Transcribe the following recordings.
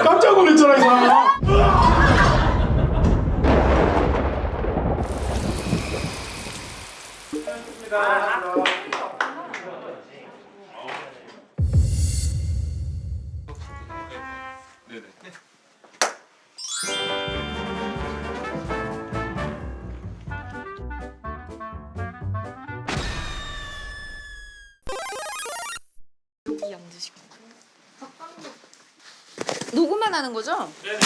깜짝 놀랐잖아 이 사람아. 여기 앉으시고. 녹음만 하는 거죠? 네네.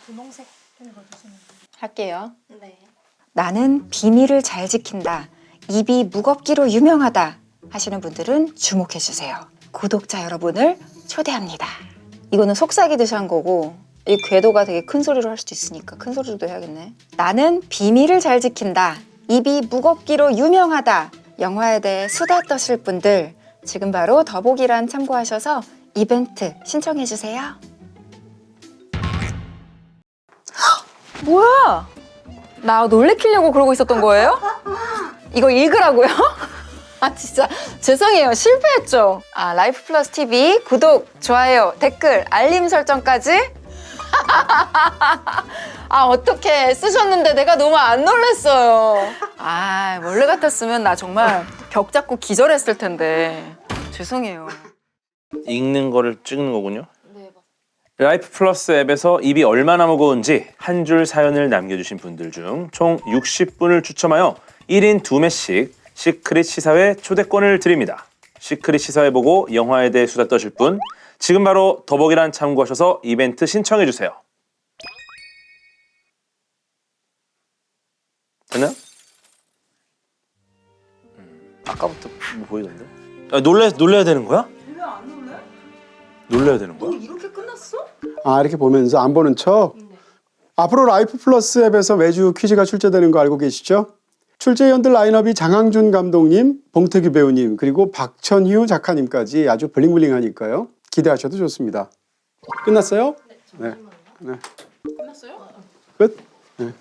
분홍색 읽어주시면 할게요. 네. 나는 비밀을 잘 지킨다. 입이 무겁기로 유명하다. 하시는 분들은 주목해 주세요. 구독자 여러분을 초대합니다. 이거는 속삭이듯이 한 거고 이 궤도가 되게 큰 소리로 할 수도 있으니까 큰 소리로도 해야겠네. 나는 비밀을 잘 지킨다. 입이 무겁기로 유명하다. 영화에 대해 수다 떠실 분들 지금 바로 더보기란 참고하셔서 이벤트 신청해 주세요. 뭐야? 나 놀래키려고 그러고 있었던 거예요? 이거 읽으라고요? 아 진짜 죄송해요. 실패했죠? 아 라이프 플러스 TV 구독, 좋아요, 댓글, 알림 설정까지? 아 어떻게 쓰셨는데 내가 너무 안 놀랬어요. 아 원래 같았으면 나 정말 벽 잡고 기절했을 텐데 죄송해요. 읽는 거를 찍는 거군요. 라이프 플러스 앱에서 입이 얼마나 무거운지 한 줄 사연을 남겨주신 분들 중 총 60분을 추첨하여 1인 2매씩 시크릿 시사회 초대권을 드립니다. 시크릿 시사회 보고 영화에 대해 수다 떠실 분 지금 바로 더보기란 참고하셔서 이벤트 신청해주세요. 됐나요? 아까부터 뭐 보이던데? 놀래야 되는 거야? 왜 안 놀래? 놀래야 되는 거야? 이렇게 끝났어? 아 이렇게 보면서 안 보는 척. 앞으로 라이프 플러스 앱에서 매주 퀴즈가 출제되는 거 알고 계시죠? 출제위원들 라인업이 장항준 감독님, 봉태규 배우님 그리고 박천휴 작가님까지 아주 블링블링하니까요. 기대하셔도 좋습니다. 끝났어요? 네. 네. 끝났어요? 끝? 네.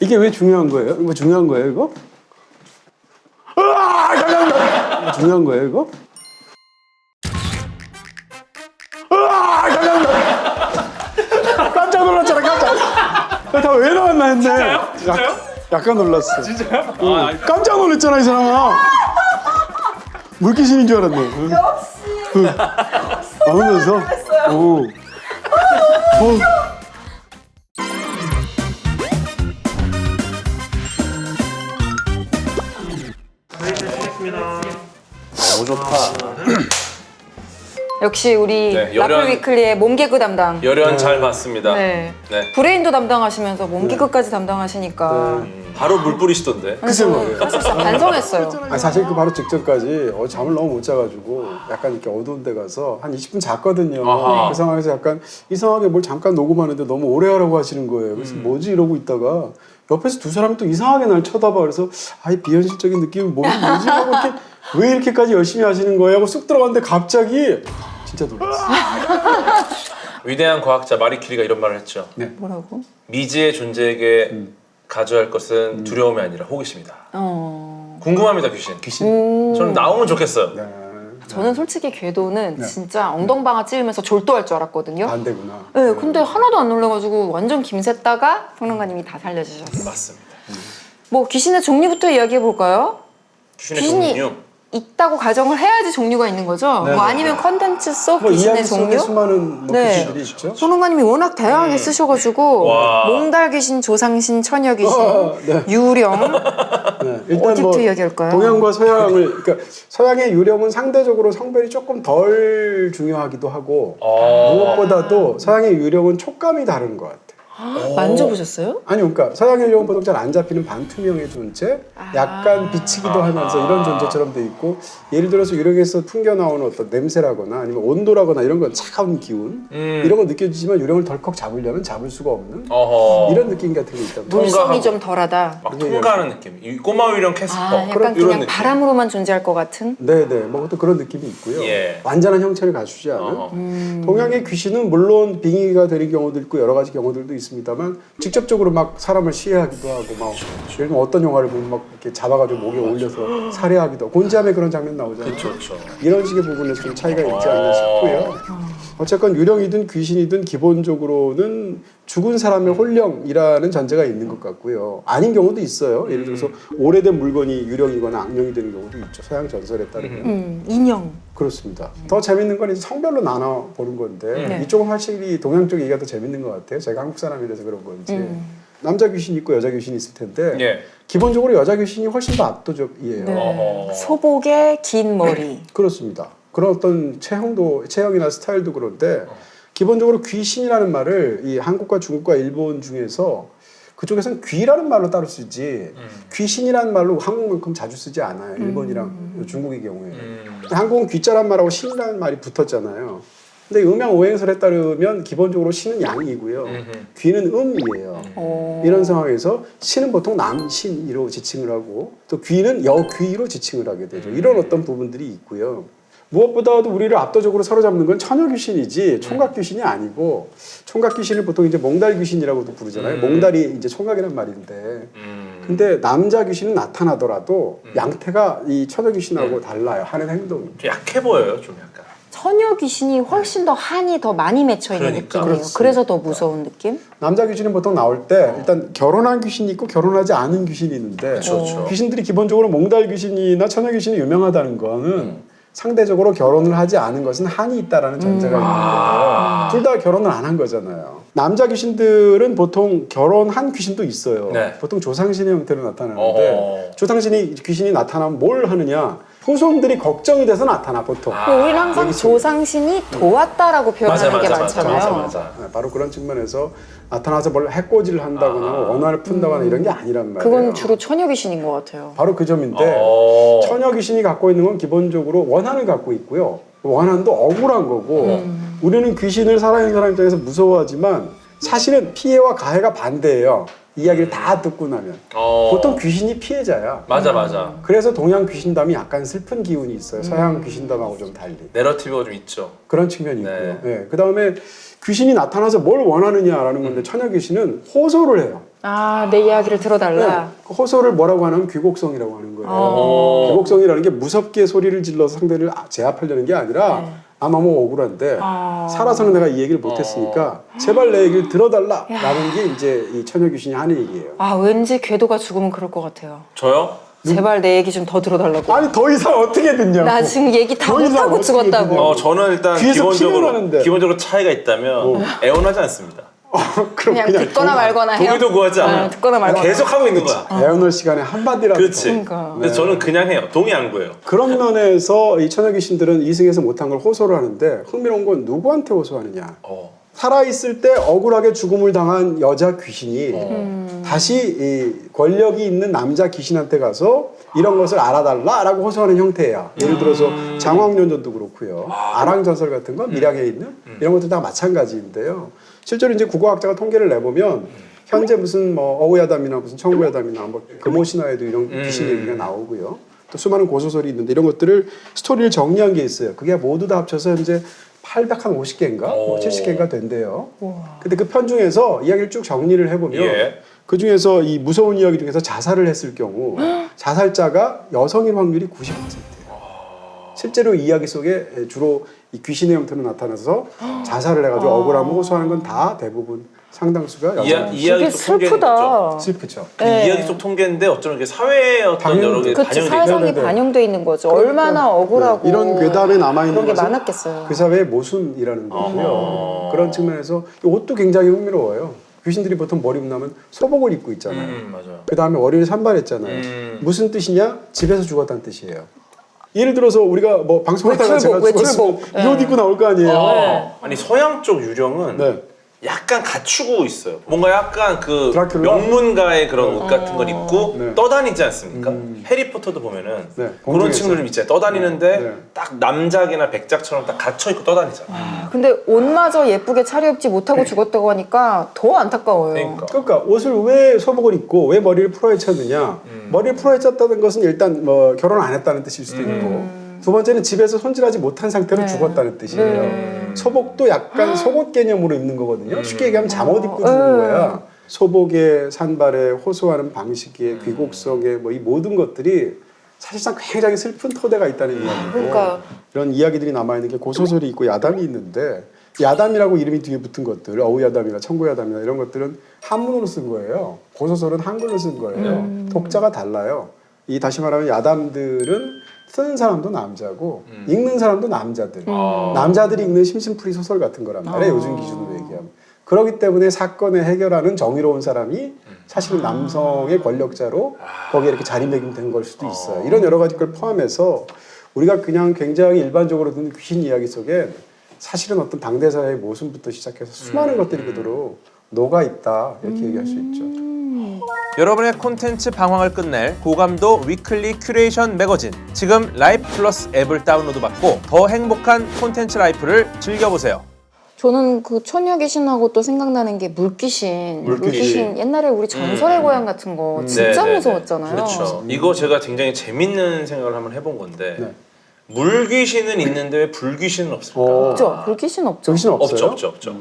이게 왜 중요한 거예요? 이거 중요한 거예요, 이거? 으아! 감사합니다. 중요한 거예요, 이거? 으아! 감사합니다. 깜짝 놀랐잖아, 깜짝. 다 왜 나왔나 했네. 진짜요? 약간 놀랐어. 진짜요? 응. 깜짝 놀랐잖아, 이 사람아. 물귀신인 줄 알았네. 역시. 나오면서. 오. 너무 좋다. 역시 우리 네, 라플 위클리의 몸개그 담당. 열연 잘 봤습니다. 네. 네. 브레인도 담당하시면서 몸개그까지 담당하시니까 바로 물 뿌리시던데. 글쎄 말이에요. 사실 진짜 반성했어요. 아, 사실 그 바로 직전까지 잠을 너무 못 자가지고 약간 이렇게 어두운 데 가서 한 20분 잤거든요. 아하. 그 상황에서 약간 이상하게 뭘 잠깐 녹음하는데 너무 오래 하라고 하시는 거예요. 그래서 뭐지 이러고 있다가 옆에서 두 사람이 또 이상하게 날 쳐다봐. 그래서 아이 비현실적인 느낌이 뭐지 하고 이렇게 왜 이렇게까지 열심히 하시는 거예요? 하고 쑥 들어갔는데 갑자기 진짜 놀랐어요. 위대한 과학자 마리 큐리가 이런 말을 했죠. 뭐라고? 미지의 존재에게 가져야 할 것은 두려움이 아니라 호기심이다. 궁금합니다, 귀신. 귀신. 저는 나오면 좋겠어요. 네. 저는 솔직히 궤도는 네. 진짜 엉덩방아 찌르면서 졸도할 줄 알았거든요. 반대구나. 네, 근데 하나도 안 놀라가지고 완전 김샜다가 평론가님이 다 살려주셨어요. 맞습니다. 뭐 귀신의 종류부터 이야기해 볼까요? 귀신의 귀신이 종류. 있다고 가정을 해야지 종류가 있는 거죠? 네, 뭐 네. 아니면 컨텐츠 속 뭐 귀신의 이야기 속에 종류? 수많은 뭐 네. 귀신들이 있죠. 평론가님이 워낙 다양하게 쓰셔가지고 와. 몽달 귀신, 조상신, 처녀 귀신, 네. 유령 네, 일단 어디부터 이야기할까요? 동양과 서양을 그러니까 서양의 유령은 상대적으로 성별이 조금 덜 중요하기도 하고 무엇보다도 서양의 유령은 촉감이 다른 것 같아요. 만져보셨어요? 아니 그러니까 서양의 유령은 보통 잘 안 잡히는 반투명의 존재, 약간 비치기도 하면서 이런 존재처럼 돼 있고 예를 들어서 유령에서 풍겨 나오는 어떤 냄새라거나 아니면 온도라거나 이런 건 차가운 기운 이런 건 느껴지지만 유령을 덜컥 잡으려면 잡을 수가 없는 어허. 이런 느낌 같은 게 있단 말이에요. 물성이 통과하고. 좀 덜하다. 막 통과하는 느낌. 이 꼬마 유령 캐스퍼. 아, 약간 이런 그냥 느낌. 바람으로만 존재할 것 같은? 네네, 뭐 또 그런 느낌이 있고요. 예. 완전한 형체를 갖추지 않은 어허. 동양의 귀신은 물론 빙의가 되는 경우도 있고 여러 가지 경우들도 있습니다. 있습니다만 직접적으로 막 사람을 시해하기도 하고 막 예를 들면 어떤 영화를 보면 막 이렇게 잡아가지고 목에 올려서 살해하기도 하고 곤지암에 그런 장면 나오잖아요. 그렇죠. 이런 식의 부분에서 좀 차이가 있지 않나 싶고요. 어쨌건 유령이든 귀신이든 기본적으로는 죽은 사람의 혼령이라는 전제가 있는 것 같고요. 아닌 경우도 있어요. 예를 들어서 오래된 물건이 유령이거나 악령이 되는 경우도 있죠. 서양 전설에 따르면. 인형. 그렇습니다. 더 재밌는 건 이제 성별로 나눠 보는 건데 네. 이쪽은 확실히 동양 쪽 얘기가 더 재밌는 것 같아요. 제가 한국 사람이라서 그런 건지. 남자 귀신이 있고 여자 귀신이 있을 텐데 예. 기본적으로 여자 귀신이 훨씬 더 압도적이에요. 네. 소복의 긴 머리. 그렇습니다. 그런 어떤 체형이나 스타일도 그런데 기본적으로 귀신이라는 말을 이 한국과 중국과 일본 중에서 그쪽에서는 귀라는 말로 따로 쓰지 귀신이라는 말로 한국만큼 자주 쓰지 않아요. 일본이랑 중국의 경우에. 한국은 귀자란 말하고 신이라는 말이 붙었잖아요. 근데 음양 오행설에 따르면 기본적으로 신은 양이고요. 귀는 음이에요. 이런 상황에서 신은 보통 남신으로 지칭을 하고 또 귀는 여귀로 지칭을 하게 되죠. 이런 어떤 부분들이 있고요. 무엇보다도 우리를 압도적으로 사로잡는 건 처녀 귀신이지 총각 귀신이 아니고 총각 귀신을 보통 이제 몽달 귀신이라고도 부르잖아요. 몽달이 이제 총각이란 말인데 근데 남자 귀신은 나타나더라도 양태가 이 처녀 귀신하고 달라요. 하는 행동이. 좀 약해 보여요, 좀 약간. 처녀 귀신이 훨씬 더 한이 더 많이 맺혀 있는 그러니까. 느낌이에요. 그렇습니다. 그래서 더 무서운 느낌? 남자 귀신은 보통 나올 때 일단 결혼한 귀신이 있고 결혼하지 않은 귀신이 있는데 그렇죠. 귀신들이 기본적으로 몽달 귀신이나 처녀 귀신이 유명하다는 거는 상대적으로 결혼을 하지 않은 것은 한이 있다라는 전제가 있는 거예요. 둘 다 결혼을 안 한 거잖아요. 남자 귀신들은 보통 결혼한 귀신도 있어요. 네. 보통 조상신의 형태로 나타나는데 조상신이 귀신이 나타나면 뭘 하느냐? 후손들이 걱정이 돼서 나타나 보통. 우리는 항상 조상신이 도왔다라고 표현하는 게 많잖아요. 맞아. 네, 바로 그런 측면에서 나타나서 뭘 해코지를 한다거나 원한을 푼다거나 이런 게 아니란 말이에요. 그건 주로 처녀 귀신인 것 같아요. 바로 그 점인데 처녀 귀신이 갖고 있는 건 기본적으로 원한을 갖고 있고요. 원한도 억울한 거고 우리는 귀신을 살아있는 사람 입장에서 무서워하지만 사실은 피해와 가해가 반대예요. 이야기를 다 듣고 나면 보통 귀신이 피해자야. 맞아. 그래서 동양 귀신담이 약간 슬픈 기운이 있어요. 서양 귀신담하고 좀 달리. 내러티브가 좀 있죠. 그런 측면이 네. 있고요. 네. 그 다음에 귀신이 나타나서 뭘 원하느냐라는 건데 처녀 귀신은 호소를 해요. 아, 내 이야기를 들어달라. 네. 그 호소를 뭐라고 하냐면 귀곡성이라고 하는 거예요. 귀곡성이라는 게 무섭게 소리를 질러서 상대를 제압하려는 게 아니라 아 너무 억울한데 살아서는 내가 이 얘기를 못했으니까 제발 내 얘기를 들어달라라는 게 이제 이 처녀 귀신이 하는 얘기예요. 아, 왠지 궤도가 죽으면 그럴 것 같아요. 저요? 제발 내 얘기 좀 더 들어달라고. 아니 더 이상 어떻게 듣냐고. 나 지금 얘기 다 더 이상 못하고 어떻게 죽었다고. 듣냐고. 저는 일단 귀에서 피가 나는데. 기본적으로 차이가 있다면 애원하지 않습니다. 그럼 그냥 듣거나 말거나 해요. 동의도 구하지 않아요. 듣거나 말거나. 계속 하고 있는 거야. 애언할 시간에 한마디라도 그렇지. 그러니까. 그래서 저는 그냥 해요. 동의 안 구해요. 그런 면에서 이 처녀 귀신들은 이승에서 못한 걸 호소를 하는데 흥미로운 건 누구한테 호소하느냐. 살아있을 때 억울하게 죽음을 당한 여자 귀신이 다시 이 권력이 있는 남자 귀신한테 가서 이런 것을 알아달라라고 호소하는 형태예요. 예를 들어서 장황년전도 그렇고요. 아랑전설 같은 거 밀양에 있는 이런 것들 다 마찬가지인데요. 실제로 이제 국어학자가 통계를 내보면 현재 무슨 뭐 어우야담이나 무슨 청구야담이나 뭐 금오신화에도 이런 귀신 얘기가 나오고요. 또 수많은 고소설이 있는데 이런 것들을 스토리를 정리한 게 있어요. 그게 모두 다 합쳐서 현재 850개인가? 뭐 70개인가 된대요. 근데 그 편 중에서 이야기를 쭉 정리를 해보면 그 중에서 이 무서운 이야기 중에서 자살을 했을 경우 자살자가 여성인 확률이 90%예요. 실제로 이야기 속에 주로 이 귀신의 형태로 나타나서 자살을 해가지고 억울함을 호소하는 건 다 대부분 상당수가 여성. 이야기 속 통계는 없죠. 슬프죠. 그 이야기 속 통계인데 어쩌면 이게 사회의 어떤 여러 개 그치, 반영이 사회성이 네네네. 반영돼 있는 거죠. 그러니까, 얼마나 억울하고 이런 괴담에 남아있는 그런 게 것은 많았겠어요. 그 사회의 모순이라는 거고요. 그런 측면에서 이 옷도 굉장히 흥미로워요. 귀신들이 보통 머리 나면 소복을 입고 있잖아요. 맞아요. 그 다음에 머리를 산발했잖아요. 무슨 뜻이냐? 집에서 죽었다는 뜻이에요. 예를 들어서 우리가 뭐 방송하다가 제가 외출복, 죽었으면 외출복. 이 옷 입고 나올 거 아니에요. 아니 서양 쪽 유령은 네. 약간 갖추고 있어요. 뭔가 약간 그 드라큘라? 명문가의 그런 옷 같은 걸 입고 네. 떠다니지 않습니까? 해리포터도 보면은 네, 그런 공중에서. 친구들 있잖아요. 떠다니는데 네. 딱 남작이나 백작처럼 딱 갇혀 있고 떠다니잖아. 근데 옷마저 예쁘게 차려입지 못하고 죽었다고 하니까 더 안타까워요. 그러니까 옷을 왜 소복을 입고 왜 머리를 풀어헤쳤느냐? 머리를 풀어헤쳤다는 것은 일단 뭐 결혼 안 했다는 뜻일 수도 있고 두 번째는 집에서 손질하지 못한 상태로 죽었다는 뜻이에요. 소복도 약간 속옷 개념으로 입는 거거든요. 쉽게 얘기하면 잠옷 입고 죽는 거야. 소복의 산발에 호소하는 방식에 귀곡성에 뭐 이 모든 것들이 사실상 굉장히 슬픈 토대가 있다는 이야기고 그러니까. 이런 이야기들이 남아있는 게 고소설이 있고 야담이 있는데 야담이라고 이름이 뒤에 붙은 것들 어우야담이나 청구야담이나 이런 것들은 한문으로 쓴 거예요. 고소설은 한글로 쓴 거예요. 독자가 달라요. 이 다시 말하면 야담들은 쓰는 사람도 남자고 읽는 사람도 남자들. 남자들이 읽는 심심풀이 소설 같은 거란 말이에요. 요즘 기준으로 얘기하면. 그렇기 때문에 사건을 해결하는 정의로운 사람이 사실은 남성의 권력자로 거기에 이렇게 자리매김된 걸 수도 있어요. 이런 여러 가지 걸 포함해서 우리가 그냥 굉장히 일반적으로 듣는 귀신 이야기 속에 사실은 어떤 당대사의 모순부터 시작해서 수많은 것들이 그대로 녹아있다 이렇게 얘기할 수 있죠. 여러분의 콘텐츠 방황을 끝낼 고감도 위클리 큐레이션 매거진 지금 라이프 플러스 앱을 다운로드 받고 더 행복한 콘텐츠 라이프를 즐겨보세요. 저는 그 처녀 귀신하고 또 생각나는 게 물귀신. 물귀신 옛날에 우리 전설의 고향 같은 거 진짜 네네네. 무서웠잖아요. 그렇죠. 이거 제가 굉장히 재밌는 생각을 한번 해본 건데 네. 물귀신은 있는데 왜 불귀신은 없을까? 없죠. 물귀신 없죠. 정신 없어요? 없죠.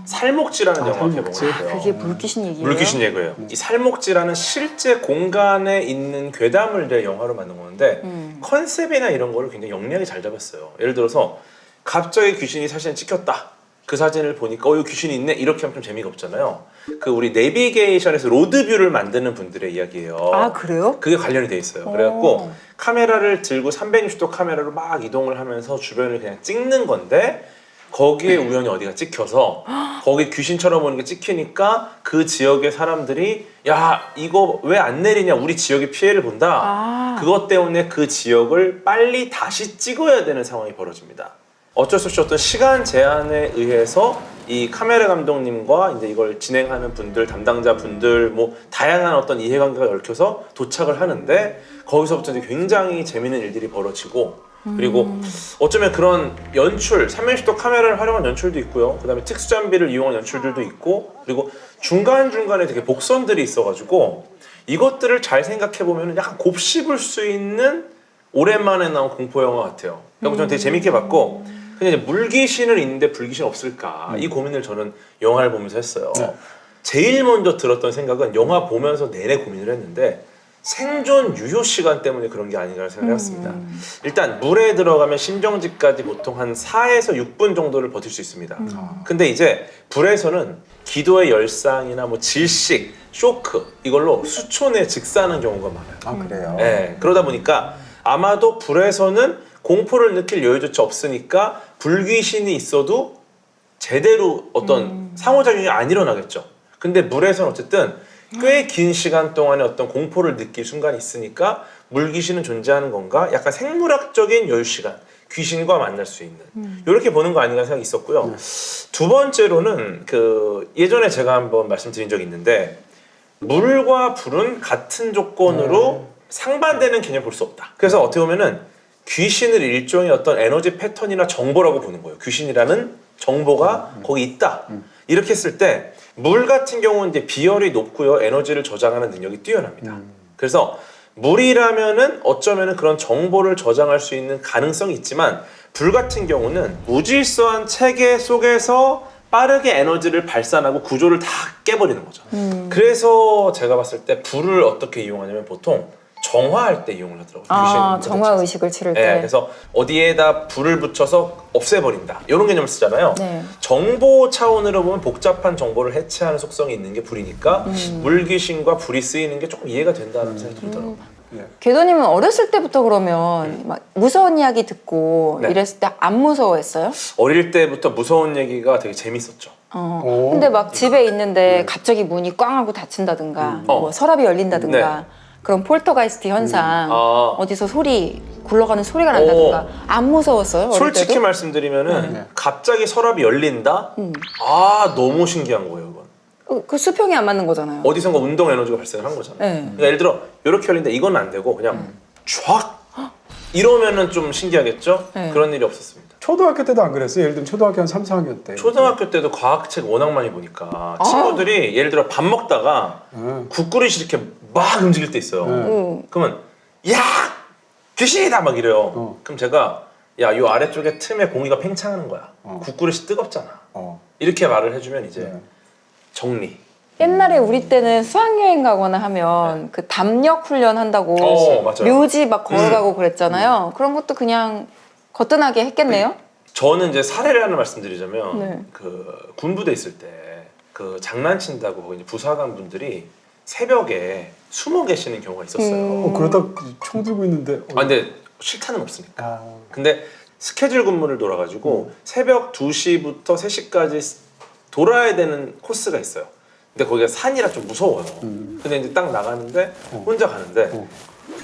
살목지라는 영화 살목지. 개봉했어요. 그게 물귀신 얘기예요. 물귀신 얘기예요. 이 살목지라는 실제 공간에 있는 괴담을 내 영화로 만든 건데 컨셉이나 이런 거를 굉장히 영리하게 잘 잡았어요. 예를 들어서 갑자기 귀신이 사진에 찍혔다. 그 사진을 보니까 이거 귀신이 있네 이렇게 하면 좀 재미가 없잖아요. 그 우리 내비게이션에서 로드뷰를 만드는 분들의 이야기예요. 아 그래요? 그게 관련이 돼 있어요. 그래갖고 카메라를 들고 360도 카메라로 막 이동을 하면서 주변을 그냥 찍는 건데 거기에 우연히 어디가 찍혀서 거기 귀신처럼 보는 게 찍히니까 그 지역의 사람들이 야 이거 왜 안 내리냐 우리 지역이 피해를 본다. 그것 때문에 그 지역을 빨리 다시 찍어야 되는 상황이 벌어집니다. 어쩔 수 없이 어떤 시간 제한에 의해서 이 카메라 감독님과 이제 이걸 진행하는 분들, 담당자 분들, 뭐 다양한 어떤 이해관계가 얽혀서 도착을 하는데 거기서부터 이제 굉장히 재밌는 일들이 벌어지고 그리고 어쩌면 그런 연출, 360도 카메라를 활용한 연출도 있고요. 그다음에 특수 장비를 이용한 연출들도 있고 그리고 중간중간에 되게 복선들이 있어가지고 이것들을 잘 생각해 보면 약간 곱씹을 수 있는 오랜만에 나온 공포 영화 같아요. 그래서 저는 되게 재밌게 봤고 근데 이제 물귀신은 있는데 불귀신 없을까 이 고민을 저는 영화를 보면서 했어요. 제일 먼저 들었던 생각은 영화 보면서 내내 고민을 했는데 생존 유효 시간 때문에 그런 게 아닌가 생각했습니다. 일단 물에 들어가면 심정지까지 보통 한 4에서 6분 정도를 버틸 수 있습니다. 근데 이제 불에서는 기도의 열상이나 뭐 질식, 쇼크 이걸로 수초 내에 즉사하는 경우가 많아요. 아 그래요? 네, 그러다 보니까 아마도 불에서는 공포를 느낄 여유조차 없으니까 불귀신이 있어도 제대로 어떤 상호작용이 안 일어나겠죠. 근데 물에서는 어쨌든 꽤 긴 시간 동안에 어떤 공포를 느낄 순간이 있으니까 물귀신은 존재하는 건가? 약간 생물학적인 여유 시간, 귀신과 만날 수 있는 이렇게 보는 거 아닌가 생각이 있었고요. 두 번째로는 그 예전에 제가 한번 말씀드린 적이 있는데 물과 불은 같은 조건으로 상반되는 개념을 볼 수 없다. 그래서 어떻게 보면은 귀신을 일종의 어떤 에너지 패턴이나 정보라고 보는 거예요. 귀신이라는 정보가 거기 있다. 이렇게 했을 때 물 같은 경우는 이제 비열이 높고요. 에너지를 저장하는 능력이 뛰어납니다. 그래서 물이라면은 어쩌면은 그런 정보를 저장할 수 있는 가능성이 있지만 불 같은 경우는 무질서한 체계 속에서 빠르게 에너지를 발산하고 구조를 다 깨버리는 거죠. 그래서 제가 봤을 때 불을 어떻게 이용하냐면 보통 정화할 때 이용을 하더라고요. 아, 귀신은 정화 의식을 치를 때. 네, 그래서 어디에다 불을 붙여서 없애버린다. 이런 개념을 쓰잖아요. 네. 정보 차원으로 보면 복잡한 정보를 해체하는 속성이 있는 게 불이니까 물귀신과 불이 쓰이는 게 조금 이해가 된다는 생각이 들더라고요. 궤도님은 어렸을 때부터 그러면 막 무서운 이야기 듣고 네. 이랬을 때 안 무서워했어요? 어릴 때부터 무서운 얘기가 되게 재밌었죠. 근데 막 집에 있는데 갑자기 문이 꽝 하고 닫힌다든가 뭐 서랍이 열린다든가 그런 폴터가이스트 현상 어디서 소리 굴러가는 소리가 난다든가 안 무서웠어요? 어릴 솔직히 때도? 말씀드리면은 갑자기 서랍이 열린다? 아 너무 신기한 거예요 이건. 그 수평이 안 맞는 거잖아요. 어디선가 운동 에너지가 발생을 한 거잖아요. 네. 그러니까 예를 들어 이렇게 열린다 이건 안 되고 그냥 쫙 이러면은 좀 신기하겠죠? 네. 그런 일이 없었습니다. 초등학교 때도 안 그랬어요? 예를 들면 초등학교 한 3, 4학년 때. 초등학교 때도 과학책 워낙 많이 보니까 친구들이 예를 들어 밥 먹다가 국그릇이 이렇게 막 움직일 때 있어요. 그러면 야! 귀신이다 막 이래요. 그럼 제가 야, 요 아래쪽에 틈에 공기가 팽창하는 거야. 국그릇이 뜨겁잖아. 이렇게 말을 해주면 이제 정리. 옛날에 우리 때는 수학여행 가거나 하면 그 담력 훈련 한다고 맞아요. 묘지 막 걸어가고 그랬잖아요. 그런 것도 그냥 거뜬하게 했겠네요. 저는 이제 사례를 하나 말씀드리자면 네. 그 군부대 있을 때 그 장난친다고 거기 이제 부사관 분들이 새벽에 숨어 계시는 경우가 있었어요. 그러다 총 들고 있는데. 아 근데 실탄은 없으니까. 아. 근데 스케줄 근무를 돌아가지고 새벽 2시부터 3시까지 돌아야 되는 코스가 있어요. 근데 거기가 산이라 좀 무서워요. 근데 이제 딱 나가는데 혼자 가는데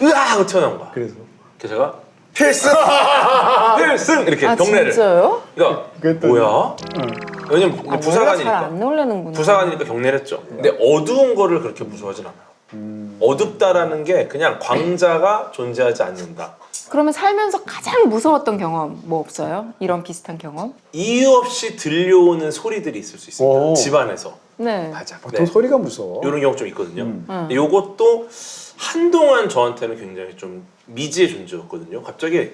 으아 하고 튀어나온 거야. 그래서 제가 필승! 필승! 이렇게 아 경례를. 진짜요? 그러니까 그랬더니- 뭐야? 왜냐면 원래 부사관이니까. 잘안 놀래는구나. 부사관이니까 경례를 했죠. 근데 어두운 거를 그렇게 무서워하진 않아요. 어둡다라는 게 그냥 광자가 존재하지 않는다. 그러면 살면서 가장 무서웠던 경험 뭐 없어요? 이런 비슷한 경험? 이유 없이 들려오는 소리들이 있을 수 있습니다. 오. 집안에서. 네. 맞아. 보통 소리가 무서워. 이런 경우 좀 있거든요. 근데 요것도 한동안 저한테는 굉장히 좀 미지의 존재였거든요. 갑자기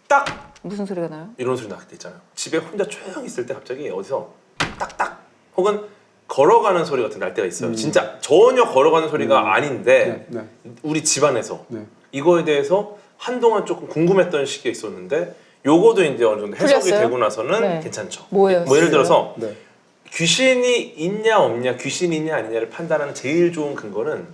딱 무슨 소리가 나요? 이런 소리 나게 있잖아요. 집에 혼자 조용히 있을 때 갑자기 어디서 딱딱 혹은 걸어가는 소리 같은 날 때가 있어요. 진짜 전혀 걸어가는 소리가 아닌데 네. 우리 집안에서 네. 이거에 대해서 한동안 조금 궁금했던 시기가 있었는데 요거도 이제 어느 정도 해석이 풀렸어요? 되고 나서는 네. 괜찮죠. 뭐예요? 뭐 예를 들어서 네. 귀신이 있냐 없냐, 귀신이 있냐 아니냐를 판단하는 제일 좋은 근거는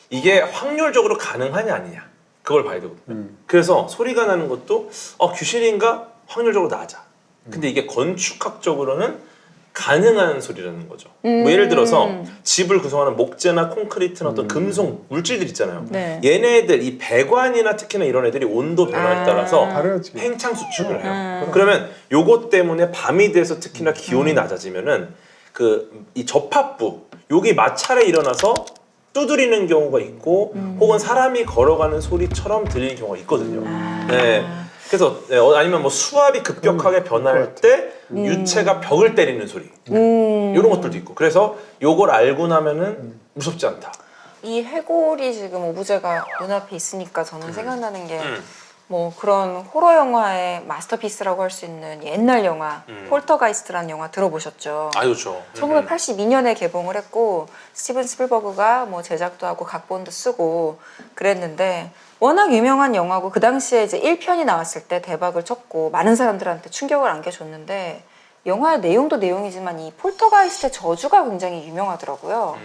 이게 확률적으로 가능하냐 아니냐 그걸 봐야 되거든요. 그래서 소리가 나는 것도 귀신인가 확률적으로 나자. 근데 이게 건축학적으로는 가능한 소리라는 거죠. 뭐 예를 들어서 집을 구성하는 목재나 콘크리트나 어떤 금속 물질들 있잖아요. 네. 얘네들 이 배관이나 특히나 이런 애들이 온도 변화에 따라서 다르지. 팽창 수축을 해요. 그러면 요것 때문에 밤이 돼서 특히나 기온이 낮아지면은 그 이 접합부 여기 마찰에 일어나서 두드리는 경우가 있고 혹은 사람이 걸어가는 소리처럼 들리는 경우가 있거든요. 네. 그래서 아니면 뭐 수압이 급격하게 변할 때 유체가 벽을 때리는 소리 이런 것들도 있고 그래서 요걸 알고 나면은 무섭지 않다. 이 해골이 지금 오브제가 눈앞에 있으니까 저는 생각나는 게 뭐 그런 호러 영화의 마스터피스라고 할 수 있는 옛날 영화 폴터가이스트라는 영화 들어보셨죠? 아 그렇죠. 1982년에 개봉을 했고 스티븐 스필버그가 뭐 제작도 하고 각본도 쓰고 그랬는데 워낙 유명한 영화고 그 당시에 이제 1편이 나왔을 때 대박을 쳤고 많은 사람들한테 충격을 안겨줬는데 영화의 내용도 내용이지만 이 폴터가이스트의 저주가 굉장히 유명하더라고요.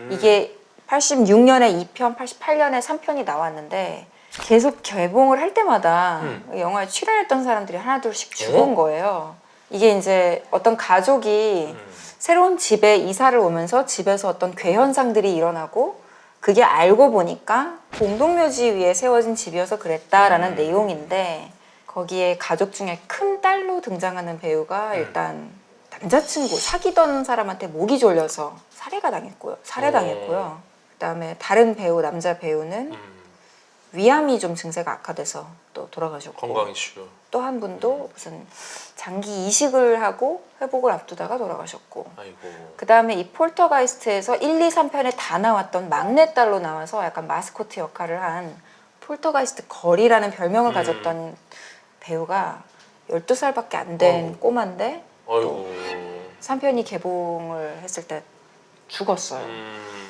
이게 86년에 2편, 88년에 3편이 나왔는데 계속 개봉을 할 때마다 영화에 출연했던 사람들이 하나둘씩 죽은 거예요. 이게 이제 어떤 가족이 새로운 집에 이사를 오면서 집에서 어떤 괴현상들이 일어나고 그게 알고 보니까 공동묘지 위에 세워진 집이어서 그랬다라는 내용인데 거기에 가족 중에 큰 딸로 등장하는 배우가 일단 남자친구 사귀던 사람한테 목이 졸려서 살해당했고요. 그다음에 다른 배우 남자 배우는 위암이 좀 증세가 악화돼서 또 돌아가셨고 건강 이슈. 또 한 분도 무슨 장기 이식을 하고 회복을 앞두다가 돌아가셨고 아이고. 그 다음에 이 폴터가이스트에서 1, 2, 3편에 다 나왔던 막내딸로 나와서 약간 마스코트 역할을 한 폴터가이스트 거리라는 별명을 가졌던 배우가 12살밖에 안 된 꼬마인데 아이고. 3편이 개봉을 했을 때 죽었어요.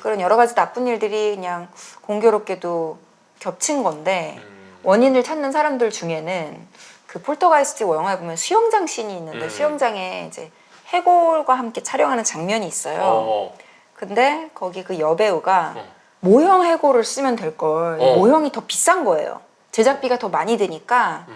그런 여러 가지 나쁜 일들이 그냥 공교롭게도 겹친 건데 원인을 찾는 사람들 중에는 그 폴터가이스트 영화에 보면 수영장 씬이 있는데 수영장에 이제 해골과 함께 촬영하는 장면이 있어요. 근데 거기 그 여배우가 모형 해골을 쓰면 될 걸 모형이 더 비싼 거예요. 제작비가 더 많이 드니까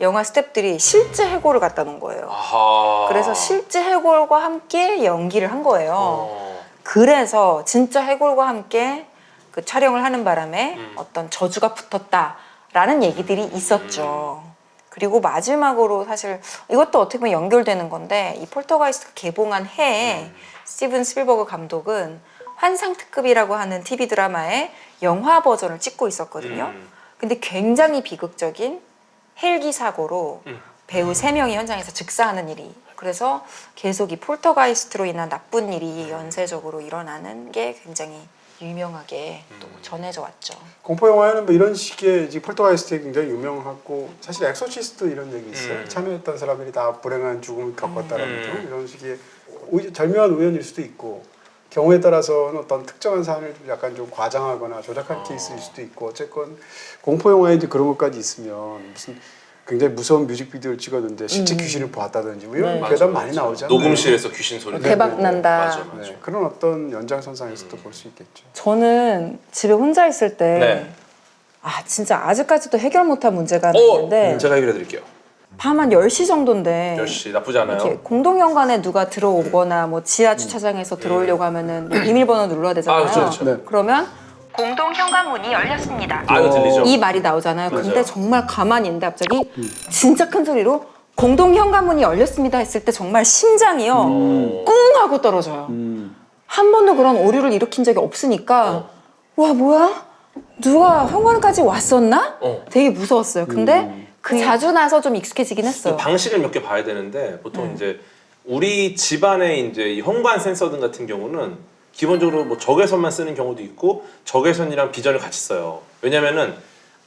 영화 스태프들이 실제 해골을 갖다 놓은 거예요. 아하. 그래서 실제 해골과 함께 연기를 한 거예요. 그래서 진짜 해골과 함께 그 촬영을 하는 바람에 어떤 저주가 붙었다라는 얘기들이 있었죠. 그리고 마지막으로 사실 이것도 어떻게 보면 연결되는 건데 이 폴터가이스트가 개봉한 해에 스티븐 스필버그 감독은 환상특급이라고 하는 TV 드라마의 영화 버전을 찍고 있었거든요. 근데 굉장히 비극적인 헬기 사고로 배우 3명이 현장에서 즉사하는 일이 그래서 계속 이 폴터가이스트로 인한 나쁜 일이 연쇄적으로 일어나는 게 굉장히 유명하게 또 전해져 왔죠. 공포 영화에는 뭐 이런 식의 이제 폴터가이스트 굉장히 유명하고 사실 엑소시스트 이런 얘기 있어요. 참여했던 사람들이 다 불행한 죽음을 겪었다라는 등 이런 식의 절묘한 우연일 수도 있고 경우에 따라서는 어떤 특정한 사안을 좀 약간 좀 과장하거나 조작한 케이스일 수도 있고 어쨌건 공포 영화에 이제 그런 것까지 있으면 무슨 굉장히 무서운 뮤직비디오를 찍었는데 실제 귀신을 보았다든지 뭐 이런 괴담 많이 나오잖아요. 녹음실에서 귀신 소리 대박 난다. 맞아. 네, 그런 어떤 연장선상에서도 볼 수 있겠죠. 저는 집에 혼자 있을 때 네. 진짜 아직까지도 해결 못한 문제가 하나 있는데 제가 해결해 드릴게요. 밤 한 10시 정도인데 10시 나쁘지 않아요. 이렇게 공동현관에 누가 들어오거나 뭐 지하 주차장에서 들어오려고 하면은 비밀번호 눌러야 되잖아요. 그렇죠. 네. 그러면 공동현관문이 열렸습니다. 이거 들리죠? 이 말이 나오잖아요. 맞아요. 근데 정말 가만히 있는데 갑자기 진짜 큰 소리로 공동현관문이 열렸습니다 했을 때 정말 심장이요 꿍 하고 떨어져요. 한 번도 그런 오류를 일으킨 적이 없으니까 와 뭐야? 누가 현관까지 왔었나? 되게 무서웠어요. 근데 그 자주 나서 좀 익숙해지긴 했어요. 방식을 몇 개 봐야 되는데 보통 이제 우리 집안의 이제 이 현관 센서등 같은 경우는 기본적으로 뭐 적외선만 쓰는 경우도 있고 적외선이랑 비전을 같이 써요. 왜냐면은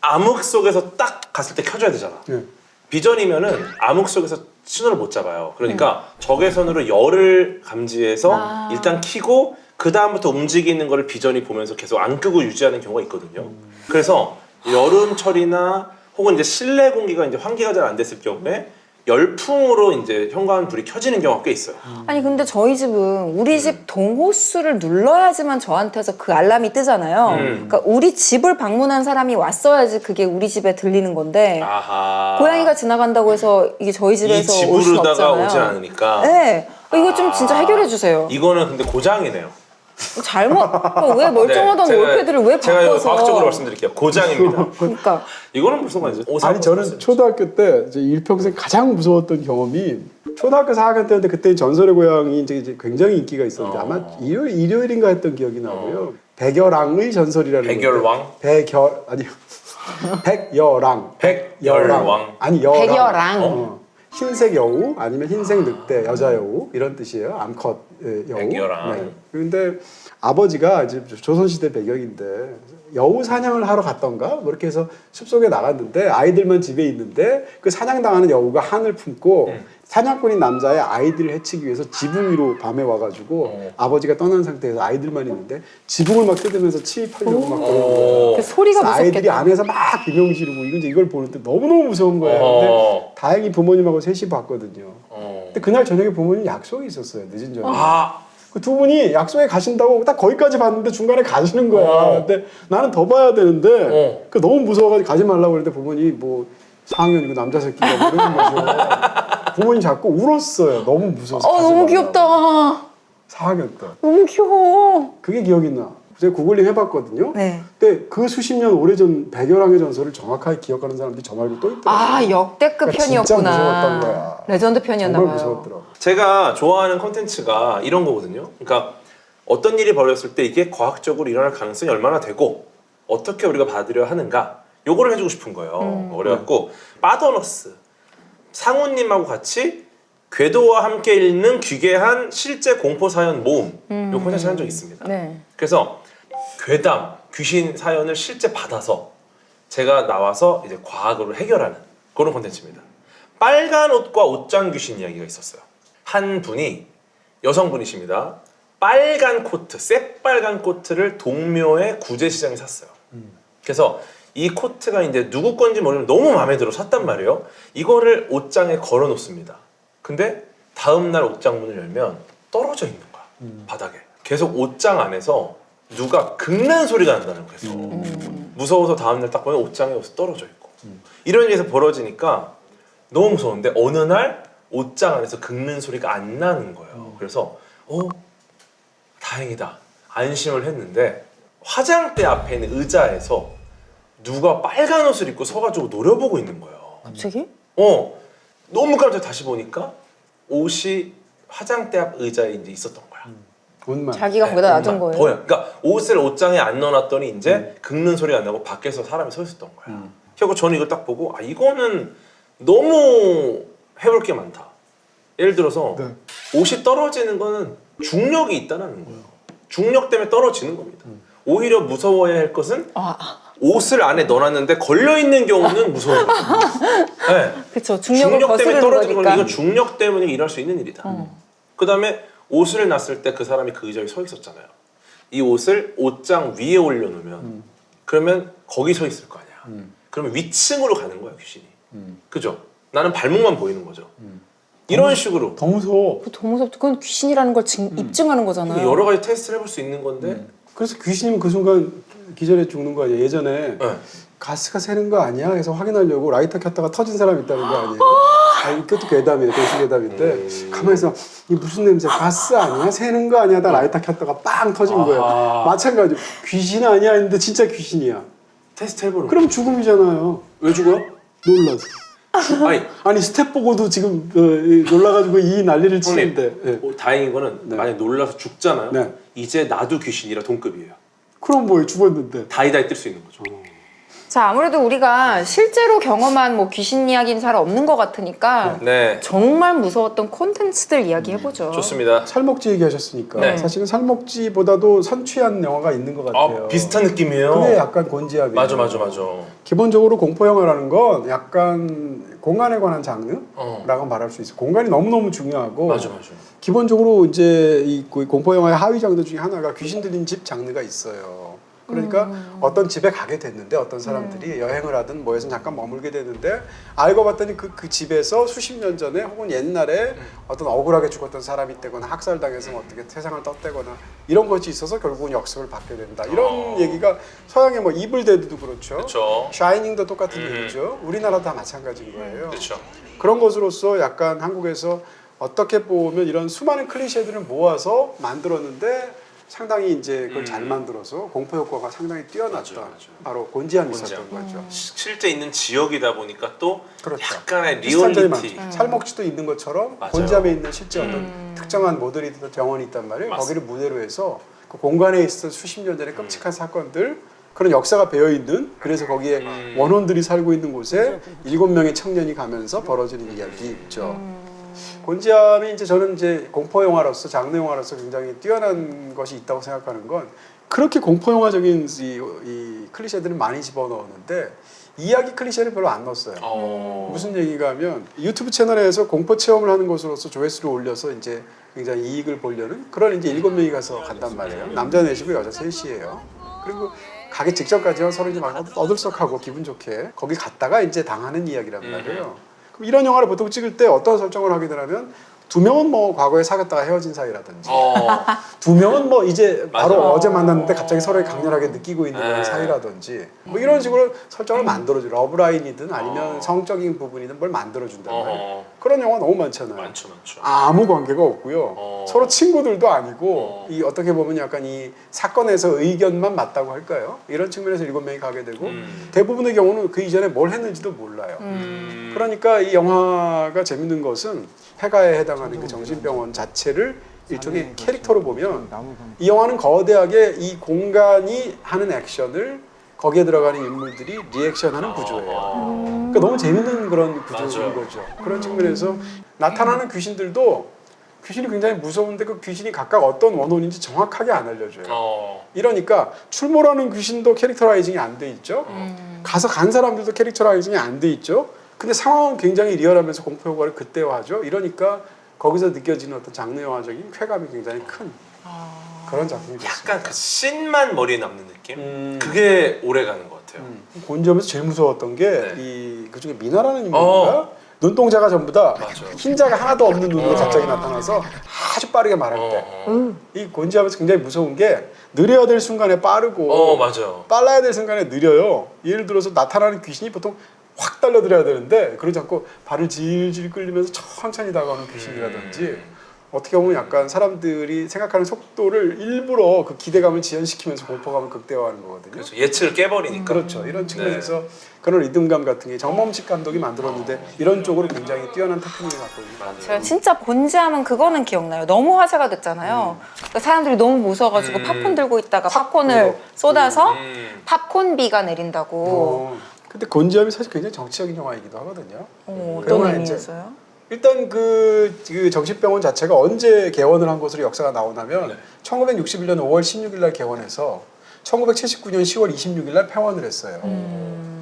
암흑 속에서 딱 갔을 때 켜줘야 되잖아. 네. 비전이면은 암흑 속에서 신호를 못 잡아요. 그러니까 적외선으로 열을 감지해서 일단 켜고 그 다음부터 움직이는 거를 비전이 보면서 계속 안 끄고 유지하는 경우가 있거든요. 그래서 여름철이나 혹은 이제 실내 공기가 이제 환기가 잘 안 됐을 경우에 열풍으로 이제 현관 불이 켜지는 경우가 꽤 있어요. 아니 근데 저희 집은 우리 집 동호수를 눌러야지만 저한테서 그 알람이 뜨잖아요. 그러니까 우리 집을 방문한 사람이 왔어야지 그게 우리 집에 들리는 건데 아하. 고양이가 지나간다고 해서 이게 저희 이 집에서 올 수는 집으로다가 없잖아요. 오지 않으니까. 네. 이거 좀 진짜 해결해 주세요. 이거는 근데 고장이네요. 잘못 왜 멀쩡하던 네, 월패드를 왜 제가 이거 바꿔서? 과학적으로 말씀드릴게요. 고장입니다. 그러니까 이거는 무슨 말이죠? 아니 저는 초등학교 때 이제 일평생 가장 무서웠던 경험이 초등학교 4학년 때였는데 그때 전설의 고향이 이제 굉장히 인기가 있었는데 아마 일요일인가 했던 기억이 나고요. 백열왕의 전설이라는 백열왕? 백열왕 백열왕. 아니 여왕 백열왕. 흰색 여우 아니면 흰색 늑대 여자 여우 이런 뜻이에요. 암컷 여우. 백열왕. 그런데 아버지가 이제 조선시대 배경인데 여우 사냥을 하러 갔던가 뭐 이렇게 해서 숲속에 나갔는데 아이들만 집에 있는데 그 사냥당하는 여우가 한을 품고 사냥꾼인 남자의 아이들을 해치기 위해서 지붕 위로 밤에 와가지고 아버지가 떠난 상태에서 아이들만 있는데 지붕을 막 뜯으면서 침입하려고 막 그러는 거예요. 그 소리가 그래서 아이들이 무섭겠다. 안에서 막 비명 지르고 이걸 보는데 너무너무 무서운 거예요. 근데 다행히 부모님하고 셋이 봤거든요. 근데 그날 저녁에 부모님 약속이 있었어요. 늦은 저녁에. 그 두 분이 약속에 가신다고 딱 거기까지 봤는데 중간에 가시는 거야. 근데 나는 더 봐야 되는데 그 너무 무서워가지고 가지 말라고 그랬는데 부모님이 뭐 4학년이고 남자 새끼가 뭐 이러는 거죠. 부모님 자꾸 울었어요. 너무 무서워서. 가지 너무 말라고. 귀엽다. 4학년 때. 너무 귀여워. 그게 기억이 나. 제가 구글링 해봤거든요. 네. 근데 그 수십 년 오래전 백열왕의 전설을 정확하게 기억하는 사람들이 저 말고 또 있더라고요. 역대급 그러니까 진짜 편이었구나. 무서웠던 거야. 레전드 편이었나 정말 봐요. 무서웠더라고. 제가 좋아하는 콘텐츠가 이런 거거든요. 그러니까 어떤 일이 벌어졌을 때 이게 과학적으로 일어날 가능성이 얼마나 되고 어떻게 우리가 받으려 하는가 요거를 해주고 싶은 거예요. 그래갖고 빠더너스 상우님하고 같이 궤도와 함께 읽는 귀괴한 실제 공포 사연 모음 요 콘텐츠 한 적 있습니다. 네. 그래서 괴담, 귀신 사연을 실제 받아서 제가 나와서 이제 과학으로 해결하는 그런 콘텐츠입니다. 빨간 옷과 옷장 귀신 이야기가 있었어요. 한 분이 여성분이십니다. 빨간 코트, 새빨간 코트를 동묘의 구제시장에 샀어요. 그래서 이 코트가 이제 누구 건지 모르면 너무 마음에 들어 샀단 말이에요. 이거를 옷장에 걸어 놓습니다. 근데 다음날 옷장 문을 열면 떨어져 있는 거야. 바닥에. 계속 옷장 안에서 누가 긁는 소리가 난다는 거예요. 계속. 무서워서 다음날 딱 보면 옷장에 옷이 떨어져 있고. 이런 일에서 벌어지니까 너무 무서운데 어느 날 옷장 안에서 긁는 소리가 안 나는 거예요. 그래서 다행이다. 안심을 했는데 화장대 앞에 있는 의자에서 누가 빨간 옷을 입고 서가지고 노려보고 있는 거예요. 갑자기? 너무 깜짝 다시 보니까 옷이 화장대 앞 의자에 이제 있었던 거야. 옷만. 자기가 거기다 놔둔 거예요. 보여. 그러니까 옷을 옷장에 안 넣어놨더니 이제 긁는 소리가 안 나고 밖에서 사람이 서 있었던 거야. 그리고 저는 이걸 딱 보고 이거는 너무 해볼 게 많다. 예를 들어서 네. 옷이 떨어지는 거는 중력이 있다는 거예요. 중력 때문에 떨어지는 겁니다. 오히려 무서워야 할 것은 아, 옷을 안에 넣어놨는데 걸려 있는 경우는 무서운 거죠. 네. 그쵸. 중력을 중력 때문에 거스르는 떨어지는 건 거니까. 이건 중력 때문에 일어날 수 있는 일이다. 그다음에 옷을 놨을 때 그 사람이 그 의자에 서 있었잖아요. 이 옷을 옷장 위에 올려놓으면 그러면 거기 서 있을 거 아니야. 그러면 위층으로 가는 거야 귀신이. 그죠? 나는 발목만 보이는 거죠. 이런 식으로 더 무서워. 더 무섭죠. 그건 귀신이라는 걸 입증하는 거잖아요. 여러 가지 테스트를 해볼 수 있는 건데 그래서 귀신이면 그 순간 기절해 죽는 거 아니에요? 예전에 네. 가스가 새는 거 아니야? 해서 확인하려고 라이터 켰다가 터진 사람 있다는 거 아니에요? 아니, 그것도 괴담이에요. 도시 괴담인데 가만히 있어. 이 무슨 냄새? 가스 아니야? 새는 거 아니야? 나 라이터 켰다가 빵 터진 거예요. 마찬가지로 귀신 아니야? 했는데 진짜 귀신이야. 테스트 해보는 거야. 그럼 죽음이잖아요. 왜 죽어요? 놀라서. 아니 스텝 보고도 지금 놀라가지고 이 난리를 치는데. 네. 다행인 거는 네. 만약 놀라서 죽잖아요. 네. 이제 나도 귀신이라 동급이에요. 그럼 뭐예요? 죽었는데. 다이다이 뜰 수 있는 거죠. 자, 아무래도 우리가 실제로 경험한 뭐 귀신 이야기는 잘 없는 것 같으니까 네. 정말 무서웠던 콘텐츠들 이야기해보죠. 좋습니다. 살먹지 얘기하셨으니까 네. 사실은 살먹지보다도 선취한 영화가 있는 것 같아요. 비슷한 느낌이에요. 그게 약간 곤지압이에요. 맞아. 기본적으로 공포 영화라는 건 약간 공간에 관한 장르라고 말할 수 있어요. 공간이 너무너무 중요하고 맞아. 기본적으로 이제 이 공포 영화의 하위 장르 중에 하나가 귀신 들린 집 장르가 있어요. 그러니까 어떤 집에 가게 됐는데 어떤 사람들이 여행을 하든 뭐해서 잠깐 머물게 되는데 알고 봤더니 그 집에서 수십 년 전에 혹은 옛날에 어떤 억울하게 죽었던 사람이 있다거나 학살당해서 어떻게 세상을 떴다거나 이런 것이 있어서 결국은 역습을 받게 된다. 이런 얘기가 서양의 뭐 이블 데드도 그렇죠. 그렇죠. 샤이닝도 똑같은 얘기죠. 우리나라도 다 마찬가지인 거예요. 그렇죠. 그런 것으로서 약간 한국에서 어떻게 보면 이런 수많은 클리셰들을 모아서 만들었는데 상당히 이제 그걸 잘 만들어서 공포 효과가 상당히 뛰어났던 맞아요. 바로 곤지암이 있었던 거죠. 실제 있는 지역이다 보니까 또 그렇죠. 약간의 비슷한 점이 리얼리티. 많죠. 살먹지도 있는 것처럼 맞아요. 곤지암에 있는 실제 어떤 특정한 모델이 정원이 있단 말이에요. 맞습니다. 거기를 무대로 해서 그 공간에 있었던 수십 년 전의 끔찍한 사건들 그런 역사가 배어 있는 그래서 거기에 원혼들이 살고 있는 곳에 7명의 청년이 가면서 벌어지는 이야기 있죠. 곤지암이 이제 저는 이제 공포 영화로서 장르 영화로서 굉장히 뛰어난 것이 있다고 생각하는 건 그렇게 공포 영화적인 이 클리셰들을 많이 집어넣었는데 이야기 클리셰를 별로 안 넣었어요. 무슨 얘기가 하면 유튜브 채널에서 공포 체험을 하는 것으로서 조회수를 올려서 이제 굉장히 이익을 보려는 그런 이제 7명이 가서 간단 말이에요. 남자 4시고 여자 3시예요. 그리고 가기 직전까지는 서로 이제 막 어들썩하고 기분 좋게 거기 갔다가 이제 당하는 이야기란 말이에요. 그럼 이런 영화를 보통 찍을 때 어떤 설정을 하게 되냐면 2명은 뭐 과거에 사귀었다가 헤어진 사이라든지 2명은 뭐 이제 바로 맞아. 어제 만났는데 갑자기 서로를 강렬하게 느끼고 있는 그런 사이라든지 뭐 이런 식으로 설정을 만들어줘. 러브라인이든 아니면 성적인 부분이든 뭘 만들어준단 말이에요. 그런 영화 너무 많잖아요. 많죠. 아무 관계가 없고요. 서로 친구들도 아니고 이 어떻게 보면 약간 이 사건에서 의견만 맞다고 할까요? 이런 측면에서 7명이 가게 되고 대부분의 경우는 그 이전에 뭘 했는지도 몰라요. 그러니까 이 영화가 재밌는 것은 폐가에 해당하는 그 정신병원 자체를 일종의 캐릭터로 보면 이 영화는 거대하게 이 공간이 하는 액션을 거기에 들어가는 인물들이 리액션하는 구조예요. 그러니까 너무 재밌는 그런 구조인 거죠. 그런 측면에서 나타나는 귀신들도 귀신이 굉장히 무서운데 그 귀신이 각각 어떤 원혼인지 정확하게 안 알려줘요. 이러니까 출몰하는 귀신도 캐릭터라이징이 안 돼 있죠. 가서 간 사람들도 캐릭터라이징이 안 돼 있죠. 근데 상황은 굉장히 리얼하면서 공포 효과를 극대화하죠. 이러니까 거기서 느껴지는 어떤 장르 영화적인 쾌감이 굉장히 큰 그런 작품이 됐습니다. 약간 그 씬만 머리에 남는 느낌? 그게 오래 가는 것 같아요. 곤지암에서 제일 무서웠던 게 네. 이 그중에 미나라는 인물인가? 눈동자가 전부 다 맞아. 흰자가 하나도 없는 눈으로 갑자기 나타나서 아주 빠르게 말할 때 이 곤지암에서 굉장히 무서운 게 느려야 될 순간에 빠르고 맞아요. 빨라야 될 순간에 느려요. 예를 들어서 나타나는 귀신이 보통 확 달려들어야 되는데 그러지 않고 발을 질질 끌리면서 천천히 다가오는 귀신이라든지 어떻게 보면 약간 사람들이 생각하는 속도를 일부러 그 기대감을 지연시키면서 공포감을 극대화하는 거거든요. 그렇죠. 예측을 깨버리니까. 그렇죠. 이런 측면에서 그런 리듬감 같은 게 정범식 감독이 만들었는데 이런 쪽으로 굉장히 뛰어난 테크닉을 갖고 있는 것 같아요. 제가 진짜 곤지암은 그거는 기억나요. 너무 화제가 됐잖아요. 그러니까 사람들이 너무 무서워가지고 팝콘 들고 있다가 팝콘을 쏟아서 팝콘비가 내린다고. 근데 곤지암이 사실 굉장히 정치적인 영화이기도 하거든요. 어떤 그러나 이제 의미에서요? 일단 그 정신병원 자체가 언제 개원을 한 것으로 역사가 나오냐면 1961년 5월 16일 날 개원해서 1979년 10월 26일 날 폐원을 했어요.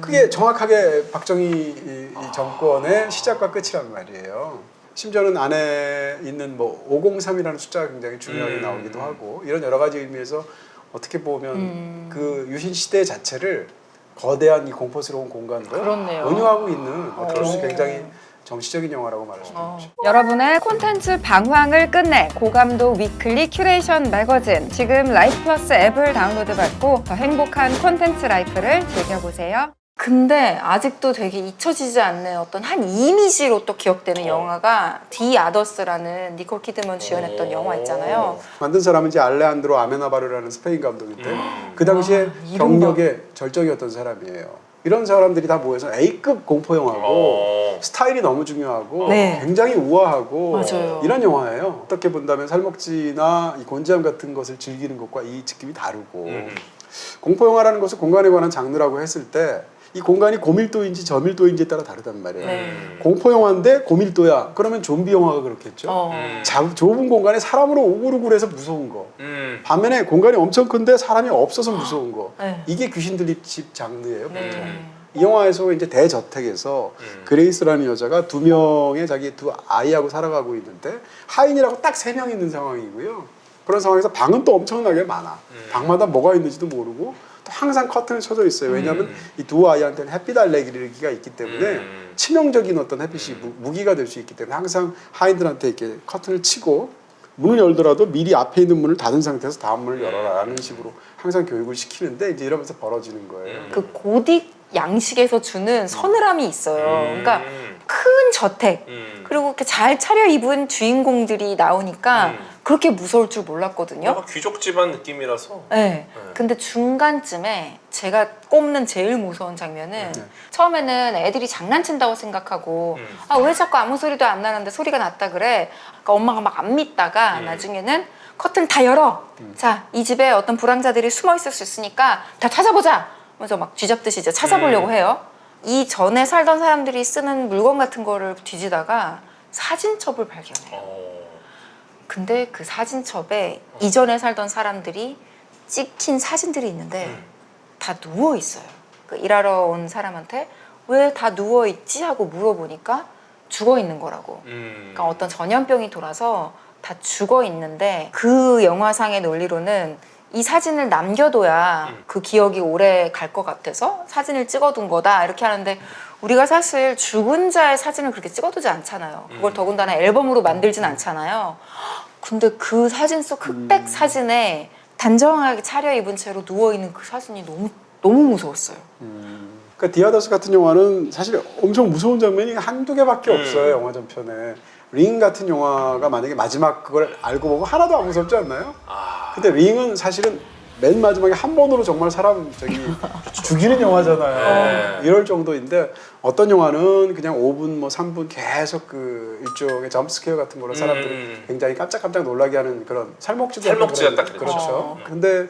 그게 정확하게 박정희 이 정권의 시작과 끝이란 말이에요. 심지어는 안에 있는 뭐 503이라는 숫자가 굉장히 중요하게 나오기도 하고 이런 여러 가지 의미에서 어떻게 보면 그 유신 시대 자체를 거대한 이 공포스러운 공간으로 그렇네요. 은유하고 있는 어떻게 보면 굉장히 정치적인 영화라고 말할 수 있죠. 여러분의 콘텐츠 방황을 끝내 고감도 위클리 큐레이션 매거진 지금 라이프 플러스 앱을 다운로드 받고 더 행복한 콘텐츠 라이프를 즐겨보세요. 근데 아직도 되게 잊혀지지 않는 어떤 한 이미지로 또 기억되는 영화가 디 아더스라는 니콜 키드먼 주연했던 영화 있잖아요. 만든 사람은 이제 알레한드로 아메나바르라는 스페인 감독인데 그 당시에 경력의 절정이었던 사람이에요. 이런 사람들이 다 모여서 A급 공포 영화고 스타일이 너무 중요하고 네. 굉장히 우아하고 맞아요. 이런 영화예요. 어떻게 본다면 살목지나 이 곤지암 같은 것을 즐기는 것과 이 느낌이 다르고 공포 영화라는 것을 공간에 관한 장르라고 했을 때 이 공간이 고밀도인지 저밀도인지에 따라 다르단 말이에요. 네. 공포 영화인데 고밀도야. 그러면 좀비 영화가 그렇겠죠. 좁은 공간에 사람으로 우글우글해서 무서운 거. 반면에 공간이 엄청 큰데 사람이 없어서 무서운 거. 네. 이게 귀신들 집 장르예요. 보통. 네. 이 영화에서 이제 대저택에서 그레이스라는 여자가 2명의 자기 2 아이하고 살아가고 있는데 하인이라고 딱 3명 있는 상황이고요. 그런 상황에서 방은 또 엄청나게 많아. 방마다 뭐가 있는지도 모르고 또 항상 커튼이 쳐져 있어요. 왜냐하면 이 2 아이한테는 햇빛 알레르기가 있기 때문에 치명적인 어떤 햇빛이 무기가 될 수 있기 때문에 항상 하인들한테 이렇게 커튼을 치고 문을 열더라도 미리 앞에 있는 문을 닫은 상태에서 다음 문을 열어라라는 식으로 항상 교육을 시키는데 이제 이러면서 벌어지는 거예요. 그 고딕 양식에서 주는 서늘함이 있어요. 그러니까 큰 저택 그리고 이렇게 잘 차려입은 주인공들이 나오니까 그렇게 무서울 줄 몰랐거든요. 약간 귀족 집안 느낌이라서. 네. 근데 중간쯤에 제가 꼽는 제일 무서운 장면은 처음에는 애들이 장난친다고 생각하고 아, 왜 자꾸 아무 소리도 안 나는데 소리가 났다 그래. 그러니까 엄마가 막 안 믿다가 나중에는 커튼 다 열어. 자, 이 집에 어떤 불황자들이 숨어 있을 수 있으니까 다 찾아보자. 그래서 막 쥐잡듯이 이제 찾아보려고 해요. 이 전에 살던 사람들이 쓰는 물건 같은 거를 뒤지다가 사진첩을 발견해요. 근데 그 사진첩에 이전에 살던 사람들이 찍힌 사진들이 있는데 다 누워 있어요. 그 일하러 온 사람한테 왜 다 누워 있지 하고 물어보니까 죽어 있는 거라고. 그러니까 어떤 전염병이 돌아서 다 죽어 있는데 그 영화상의 논리로는 이 사진을 남겨둬야 그 기억이 오래 갈 것 같아서 사진을 찍어둔 거다 이렇게 하는데 우리가 사실 죽은 자의 사진을 그렇게 찍어두지 않잖아요. 그걸 더군다나 앨범으로 만들진 않잖아요. 근데 그 사진 속 흑백 사진에 단정하게 차려입은 채로 누워있는 그 사진이 너무 무서웠어요. 그러니까 디아더스 같은 영화는 사실 엄청 무서운 장면이 한두 개밖에 없어요. 영화 전편에. 링 같은 영화가 만약에 마지막 그걸 알고 보고 하나도 안 무섭지 않나요? 근데 링은 사실은 맨 마지막에 한 번으로 정말 사람 죽이는 영화잖아요. 이럴 정도인데 어떤 영화는 그냥 5분 뭐 3분 계속 그 일종의 점프스케어 같은 거로 사람들이 굉장히 깜짝깜짝 놀라게 하는 그런 살목지가 딱 그렇죠. 근데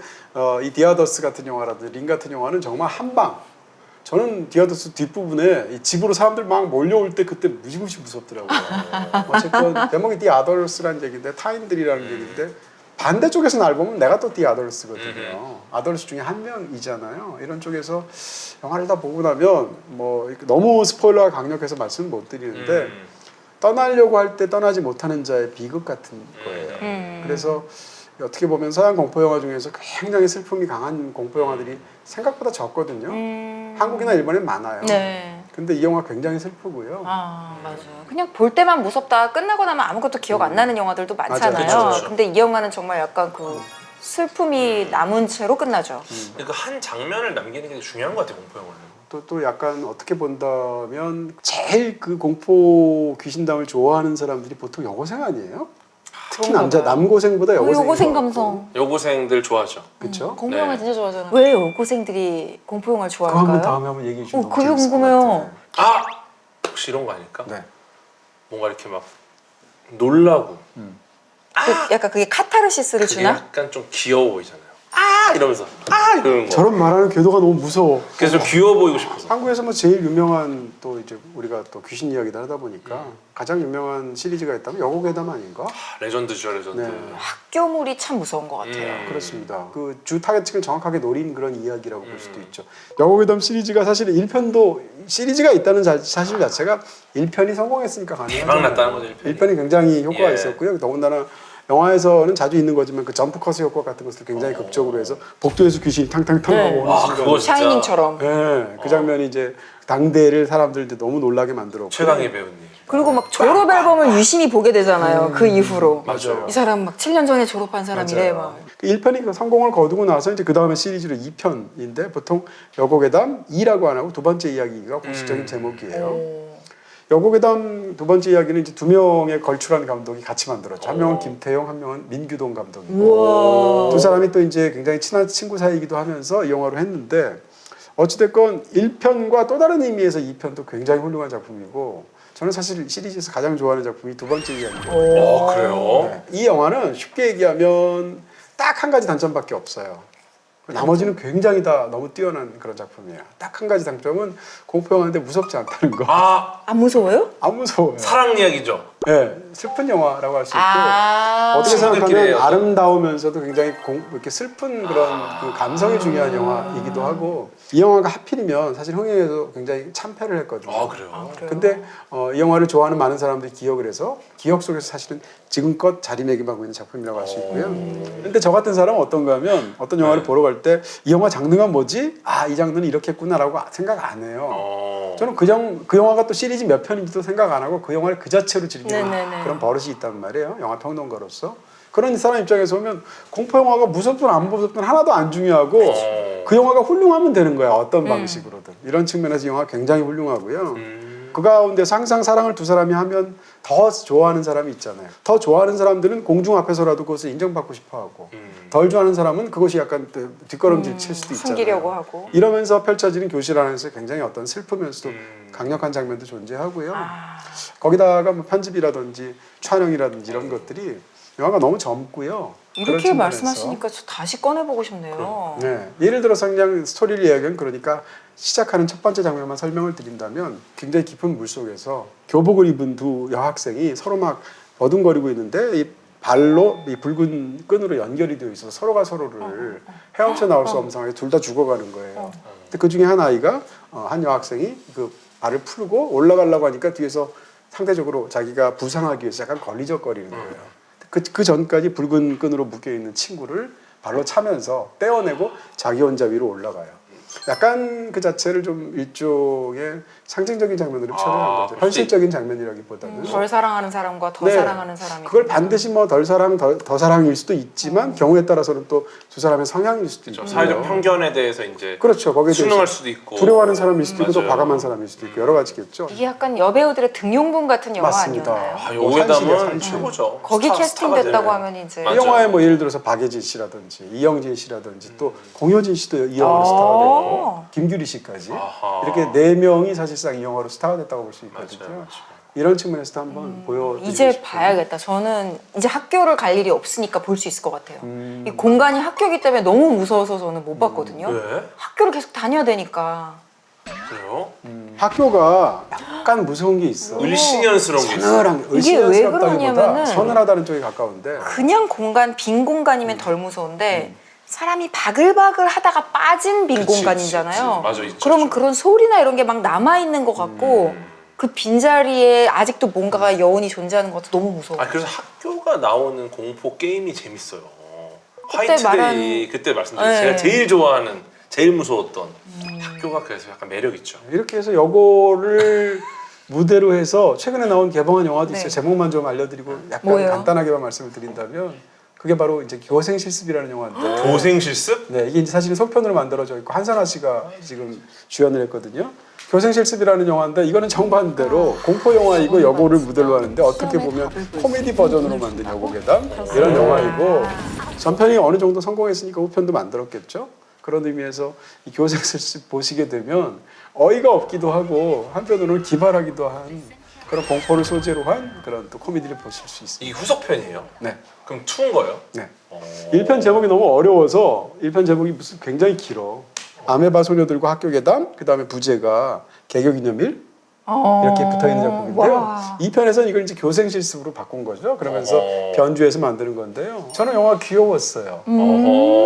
이 디아더스 같은 영화라든지 링 같은 영화는 정말 한 방. 저는 디아더스 뒷부분에 이 집으로 사람들 막 몰려올 때 그때 무지무지 무섭더라고요. 어쨌건 제목이 디아더스라는 얘기인데 타인들이라는 얘기인데 반대쪽에서 날 보면 내가 또 디아더스거든요. 아더스 중에 한 명이잖아요. 이런 쪽에서 영화를 다 보고 나면 뭐 너무 스포일러가 강력해서 말씀을 못 드리는데 떠나려고 할 때 떠나지 못하는 자의 비극 같은 거예요. 그래서 어떻게 보면 서양 공포 영화 중에서 굉장히 슬픔이 강한 공포 영화들이 생각보다 적거든요. 한국이나 일본엔 많아요. 네. 근데 이 영화 굉장히 슬프고요. 아, 맞아요. 그냥 볼 때만 무섭다. 끝나고 나면 아무것도 기억 안 나는 영화들도 많잖아요. 맞아요. 그쵸. 근데 이 영화는 정말 약간 그 슬픔이 남은 채로 끝나죠. 그 한 장면을 남기는 게 중요한 것 같아요, 공포 영화는. 또 약간 어떻게 본다면 제일 그 공포 귀신담을 좋아하는 사람들이 보통 여고생 아니에요? 특히 남고생보다 여고생. 여고생 감성. 여고생들 좋아하죠. 그렇죠? 공포 네. 영화 진짜 좋아하잖아요. 왜 여고생들이 공포 영화를 그거 한번 좋아할까요? 다음에 한번 얘기해 주시면 그게 궁금해요. 아! 혹시 이런 거 아닐까? 네. 뭔가 이렇게 막 놀라고 그 약간 그게 카타르시스를 그게 주나? 약간 좀 귀여워 보이잖아요. 이러면서 이러는 거. 저런 말하는 궤도가 너무 무서워. 그래서 좀 귀여워 보이고 싶어서. 한국에서 뭐 제일 유명한 또 이제 우리가 또 귀신 이야기를 하다 보니까 가장 유명한 시리즈가 있다면 여고괴담 아닌가? 레전드죠, 레전드. 네. 학교물이 참 무서운 것 같아요. 그렇습니다. 그 주 타겟층을 정확하게 노린 그런 이야기라고 볼 수도 있죠. 여고괴담 시리즈가 사실 1편도 시리즈가 있다는 사실 자체가 1편이 성공했으니까 가능하죠. 대박 났다는 거죠, 1편이. 굉장히 효과가 예. 있었고요. 더군다나 영화에서는 자주 있는 거지만 그 점프 컷의 효과 같은 것을 굉장히 극적으로 해서 복도에서 귀신이 탕탕탕 네. 하고 오는 아, 순간 그거 진짜 샤이닝처럼. 네, 그 장면이 이제 당대를 사람들 너무 놀라게 만들었고 최강의 배우님. 그리고 막 졸업 앨범을 유심히 보게 되잖아요. 그 이후로. 맞아요. 이 사람 막 7년 전에 졸업한 사람이래. 맞아요. 막. 그 1편이 그 성공을 거두고 나서 이제 그 다음에 시리즈로 2편인데 보통 여고괴담 2라고 안 하고 두 번째 이야기가 공식적인 제목이에요. 여고괴담 두 번째 이야기는 이제 두 명의 걸출한 감독이 같이 만들었죠. 한 명은 김태용, 한 명은 민규동 감독이고 우와. 두 사람이 또 이제 굉장히 친한 친구 사이이기도 하면서 이 영화로 했는데 어찌됐건 1편과 또 다른 의미에서 2편도 굉장히 훌륭한 작품이고 저는 사실 시리즈에서 가장 좋아하는 작품이 두 번째 이야기거든요. 그래요? 네. 이 영화는 쉽게 얘기하면 딱 한 가지 단점밖에 없어요. 나머지는 굉장히 다 너무 뛰어난 그런 작품이에요. 딱 한 가지 장점은 공포 영화인데 무섭지 않다는 거. 안 무서워요? 안 무서워요. 사랑 이야기죠. 네, 슬픈 영화라고 할 수 있고 어떻게 친구들끼리 생각하면 어떤- 아름다우면서도 굉장히 이렇게 슬픈 그런 그 감성이 중요한 영화이기도 하고 이 영화가 하필이면 사실 흥행에도 굉장히 참패를 했거든요. 아, 그래요? 근데 이 영화를 좋아하는 많은 사람들이 기억을 해서 기억 속에서 사실은 지금껏 자리매김하고 있는 작품이라고 할 수 있고요. 근데 저 같은 사람은 어떤가 하면 어떤 영화를 보러 갈 때 이 영화 장르가 뭐지? 아, 이 장르는 이렇게 했구나라고 생각 안 해요. 저는 그 영화가 또 시리즈 몇 편인지도 생각 안 하고 그 영화를 그 자체로 즐기는 네네네. 그런 버릇이 있단 말이에요. 영화 평론가로서. 그런 사람 입장에서 보면 공포 영화가 무섭든 안 무섭든 하나도 안 중요하고 그 영화가 훌륭하면 되는 거야. 어떤 방식으로든. 이런 측면에서 이 영화가 굉장히 훌륭하고요. 그 가운데서 항상 사랑을 두 사람이 하면 더 좋아하는 사람이 있잖아요. 더 좋아하는 사람들은 공중 앞에서라도 그것을 인정받고 싶어하고 덜 좋아하는 사람은 그것이 약간 뒷걸음질 칠 수도 있잖아요. 숨기려고 하고. 이러면서 펼쳐지는 교실 안에서 굉장히 어떤 슬프면서도 강력한 장면도 존재하고요. 거기다가 뭐 편집이라든지 촬영이라든지 이런 것들이 영화가 너무 젊고요. 그런 이렇게 측면에서. 말씀하시니까 저 다시 꺼내보고 싶네요. 네. 예를 들어서 그냥 스토리를 이야기하면 그러니까 시작하는 첫 번째 장면만 설명을 드린다면 굉장히 깊은 물속에서 교복을 입은 두 여학생이 서로 막 버둥거리고 있는데 이 발로 이 붉은 끈으로 연결이 되어 있어서 서로가 서로를 헤엄쳐 나올 수 없는 상황에 둘 다 죽어가는 거예요. 근데 그 중에 한 아이가 한 여학생이 그 발을 풀고 올라가려고 하니까 뒤에서 상대적으로 자기가 부상하기 위해서 약간 걸리적거리는 거예요. 그 전까지 붉은 끈으로 묶여 있는 친구를 발로 차면서 떼어내고 자기 혼자 위로 올라가요. 약간 그 자체를 좀 일종의 상징적인 장면으로 촬영한 거죠. 현실적인 장면이라기보다는. 덜 사랑하는 사람과 더 네. 사랑하는 사람이. 그걸 반드시 뭐 덜 사랑, 더 사랑일 수도 있지만 경우에 따라서는 또 두 사람의 성향일 수도 있죠. 사회적 편견에 대해서 이제 그렇죠. 거기에 순응할 대해서 수도 있고 두려워하는 사람일 수도 있고 또 맞아요. 과감한 사람일 수도 있고 여러 가지겠죠. 이게 약간 여배우들의 등용분 같은 영화 맞습니다. 아니었나요? 아, 요괴담은 산실이야. 최고죠. 거기 스타가 캐스팅됐다고 되는. 하면 이제 이 맞아요. 영화에 뭐 예를 들어서 박예진 씨라든지 이영진 씨라든지 또 공효진 씨도 이 영화로 스타가 되고 김규리 씨까지 아하. 이렇게 네 명이 사실상 이 영화로 스타가 됐다고 볼 수 있거든요. 맞아요. 이런 측면에서 한번 보여드리고 이제 싶어요. 봐야겠다. 저는 이제 학교를 갈 일이 없으니까 볼 수 있을 것 같아요. 음. 이 공간이 학교이기 때문에 너무 무서워서 저는 못 봤거든요. 왜? 학교를 계속 다녀야 되니까. 그래요? 학교가 약간 무서운 게 있어. 을씨년스러운 게 있어요. 서늘한 이게 왜 을씨년스럽다기보다 그러냐면은 서늘하다는 쪽에 가까운데 그냥 공간, 빈 공간이면 덜 무서운데 사람이 바글바글 하다가 빠진 빈 그치, 공간이잖아요. 그치. 맞아, 있죠, 그러면 있죠. 그런 소리나 이런 게 막 남아있는 것 같고 그 빈자리에 아직도 뭔가가 여운이 존재하는 것도 너무 무서워. 아, 그래서 학교가 나오는 공포 게임이 재밌어요. 그때 화이트데이 그때 말씀드린 네. 제가 제일 좋아하는 제일 무서웠던 학교가 그래서 약간 매력 있죠. 이렇게 해서 여고를 무대로 해서 최근에 나온 개봉한 영화도 있어요. 네. 제목만 좀 알려드리고 약간 뭐예요? 간단하게만 말씀을 드린다면 그게 바로 이제 교생 실습이라는 영화인데 교생 실습? 네, 이게 이제 사실은 속편으로 만들어져 있고 한산아 씨가 지금 주연을 했거든요. 교생 실습이라는 영화인데 이거는 정반대로 공포 영화이고 여고를 무대로 하는데 어떻게 보면 코미디 버전으로 만든 여고괴담 이런 영화이고 전편이 어느 정도 성공했으니까 후편도 만들었겠죠. 그런 의미에서 이 교생 실습 보시게 되면 어이가 없기도 하고 한편으로는 기발하기도 한 그런 공포를 소재로 한 그런 또 코미디를 보실 수 있습니다. 이 후속편이에요? 네. 그럼 2인 거예요? 네. 1편 제목이 너무 어려워서 1편 제목이 무슨 굉장히 길어. 아메바 소녀들과 학교괴담, 그 다음에 부제가 개교기념일 이렇게 붙어있는 작품인데요. 와. 2편에서는 이걸 이제 교생 실습으로 바꾼 거죠. 그러면서 변주해서 만드는 건데요. 저는 영화 귀여웠어요.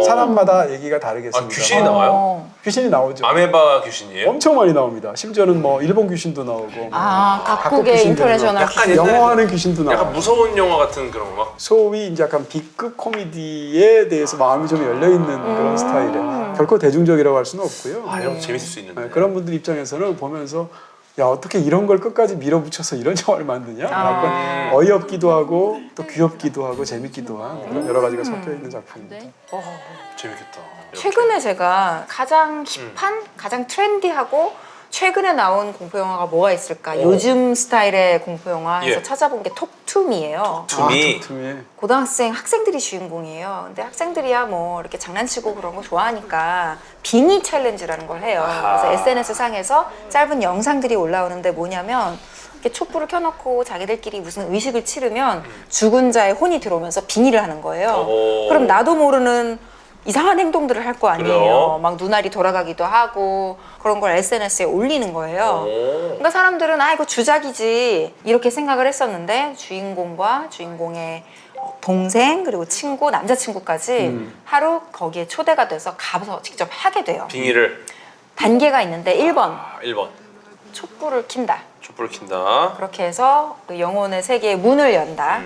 사람마다 얘기가 다르겠습니다. 아, 귀신이 나와요? 귀신이 나오죠. 아메바 귀신이에요? 엄청 많이 나옵니다. 심지어는 뭐 일본 귀신도 나오고 각국의 귀신도 인터내셔널 약간 귀신. 옛날에 영어하는 귀신도 나오고 약간 무서운 영화 같은 그런 거? 소위 이제 약간 B급 코미디에 대해서 마음이 좀 열려 있는 그런 스타일이에요. 결코 대중적이라고 할 수는 없고요. 아, 이런 거 재밌을 수 있는데. 네, 그런 분들 입장에서는 보면서 야 어떻게 이런 걸 끝까지 밀어붙여서 이런 영화를 만드냐? 약간 어이없기도 하고 또 귀엽기도 하고 재밌기도 한 그런 여러 가지가 섞여 있는 작품입니다. 재밌겠다. 최근에 제가 가장 힙한, 가장 트렌디하고 최근에 나온 공포 영화가 뭐가 있을까? 요즘 스타일의 공포 영화에서 예. 찾아본 게 톡투미예요. 투미. 투미. 고등학생 학생들이 주인공이에요. 근데 학생들이야 뭐 이렇게 장난치고 그런 거 좋아하니까 빙의 챌린지라는 걸 해요. 그래서 SNS 상에서 짧은 영상들이 올라오는데 뭐냐면 이렇게 촛불을 켜놓고 자기들끼리 무슨 의식을 치르면 죽은 자의 혼이 들어오면서 빙의를 하는 거예요. 오. 그럼 나도 모르는 이상한 행동들을 할 거 아니에요. 그래요? 막 눈알이 돌아가기도 하고 그런 걸 SNS에 올리는 거예요. 그러니까 사람들은 아 이거 주작이지 이렇게 생각을 했었는데 주인공과 주인공의 동생 그리고 친구 남자친구까지 하루 거기에 초대가 돼서 가서 직접 하게 돼요. 빙의를. 단계가 있는데 1번 1번. 촛불을 킨다. 촛불을 킨다. 그렇게 해서 그 영혼의 세계의 문을 연다.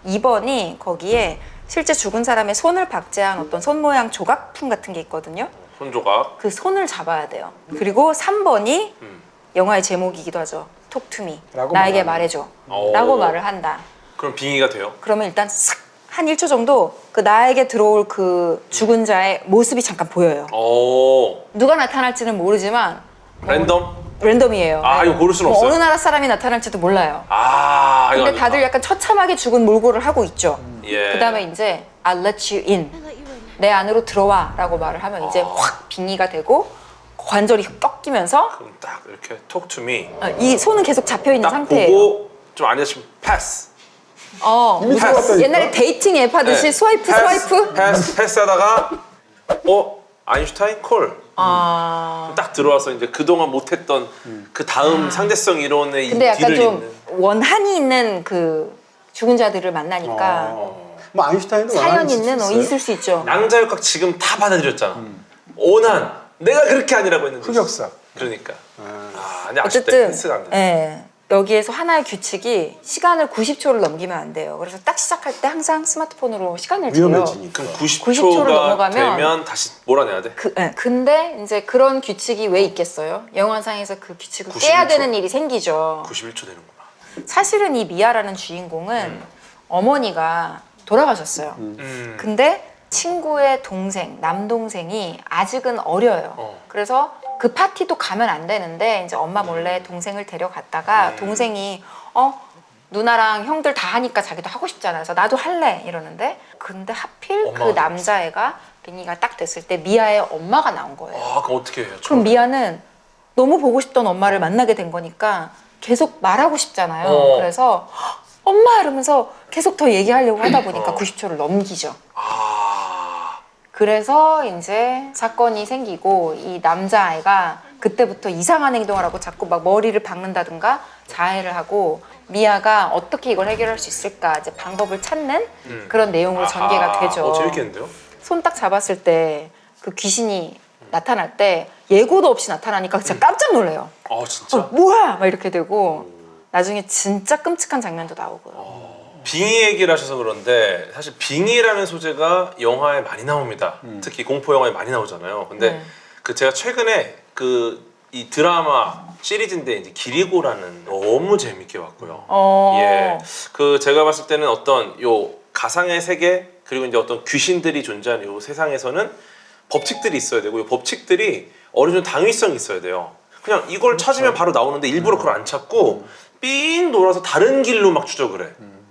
2번이 거기에 실제 죽은 사람의 손을 박제한 어떤 손 모양 조각품 같은 게 있거든요. 손조각. 그 손을 잡아야 돼요. 그리고 3번이 영화의 제목이기도 하죠. 톡투미. 라고 나에게 말하는. 말해줘. 오. 라고 말을 한다. 그럼 빙의가 돼요? 그러면 일단 싹 한 1초 정도 그 나에게 들어올 그 죽은 자의 모습이 잠깐 보여요. 오. 누가 나타날지는 모르지만 랜덤? 랜덤이에요. 아, 이거 고를 수는 없어요? 어느 나라 사람이 나타날지도 몰라요. 아, 이거 근데 아니다. 다들 약간 처참하게 죽은 몰골을 하고 있죠. 예. 그 다음에 이제 I'll let you in. 내 안으로 들어와 라고 말을 하면 이제 확 빙의가 되고 관절이 꺾이면서 그럼 딱 이렇게 talk to me. 이 손은 계속 잡혀있는 딱 상태예요. 보고 좀 앉으시면 패스. 이미 패스. 들어갔다니까. 옛날에 데이팅 앱 하듯이 네. 스와이프 스와이프? 패스하다가 아인슈타인 콜. 딱 들어와서 이제 그동안 못했던 그 다음 상대성 이론의 근데 이 약간 뒤를 좀 잇는. 원한이 있는 그 죽은 자들을 만나니까 뭐 아인슈타인도 사연 원하는 있는 있을 수 있어요? 있을 수 있죠. 낭자역학 지금 다 받아들였잖아. 오난 내가 그렇게 아니라고 했는데. 흑역사. 그러니까. 근데 아쉽다. 어쨌든 패스가 안 돼. 예, 여기에서 하나의 규칙이 시간을 90초를 넘기면 안 돼요. 그래서 딱 시작할 때 항상 스마트폰으로 시간을 재요. 위험해지니까. 그럼 90초를 90초가 넘어가면 되면 다시 몰아내야 돼. 근데 이제 그런 규칙이 왜 있겠어요? 영화상에서 그 규칙을 91초. 깨야 되는 일이 생기죠. 91초 되는구나. 사실은 이 미아라는 주인공은 어머니가 돌아가셨어요. 근데 친구의 동생, 남동생이 아직은 어려요. 그래서 그 파티도 가면 안 되는데 이제 엄마 몰래 동생을 데려갔다가 동생이 누나랑 형들 다 하니까 자기도 하고 싶잖아요. 그래서 나도 할래 이러는데 근데 하필 그 엄마가 남자애가 빙의가 딱 됐을 때 미아의 엄마가 나온 거예요. 그럼 어떻게 해요? 그럼 미아는 너무 보고 싶던 엄마를 만나게 된 거니까 계속 말하고 싶잖아요. 그래서 엄마 이러면서 계속 더 얘기하려고 하다 보니까 90초를 넘기죠. 그래서 이제 사건이 생기고 이 남자아이가 그때부터 이상한 행동을 하고 자꾸 막 머리를 박는다든가 자해를 하고 미아가 어떻게 이걸 해결할 수 있을까 이제 방법을 찾는 그런 내용으로 전개가 되죠. 재밌겠는데요? 손 딱 잡았을 때 그 귀신이 나타날 때 예고도 없이 나타나니까 진짜 깜짝 놀래요. 진짜? 뭐야? 막 이렇게 되고 나중에 진짜 끔찍한 장면도 나오고요. 빙의 얘기를 하셔서 그런데 사실 빙의라는 소재가 영화에 많이 나옵니다. 특히 공포 영화에 많이 나오잖아요. 근데 그 제가 최근에 이 드라마 시리즈인데 이제 기리고라는 너무 재밌게 봤고요. 예, 제가 봤을 때는 어떤 요 가상의 세계 그리고 이제 어떤 귀신들이 존재하는 요 세상에서는 법칙들이 있어야 되고 이 법칙들이 어느 정도 당위성이 있어야 돼요. 그냥 이걸 찾으면 바로 나오는데 일부러 그걸 안 찾고 삥 돌아서 다른 길로 막 추적을 해.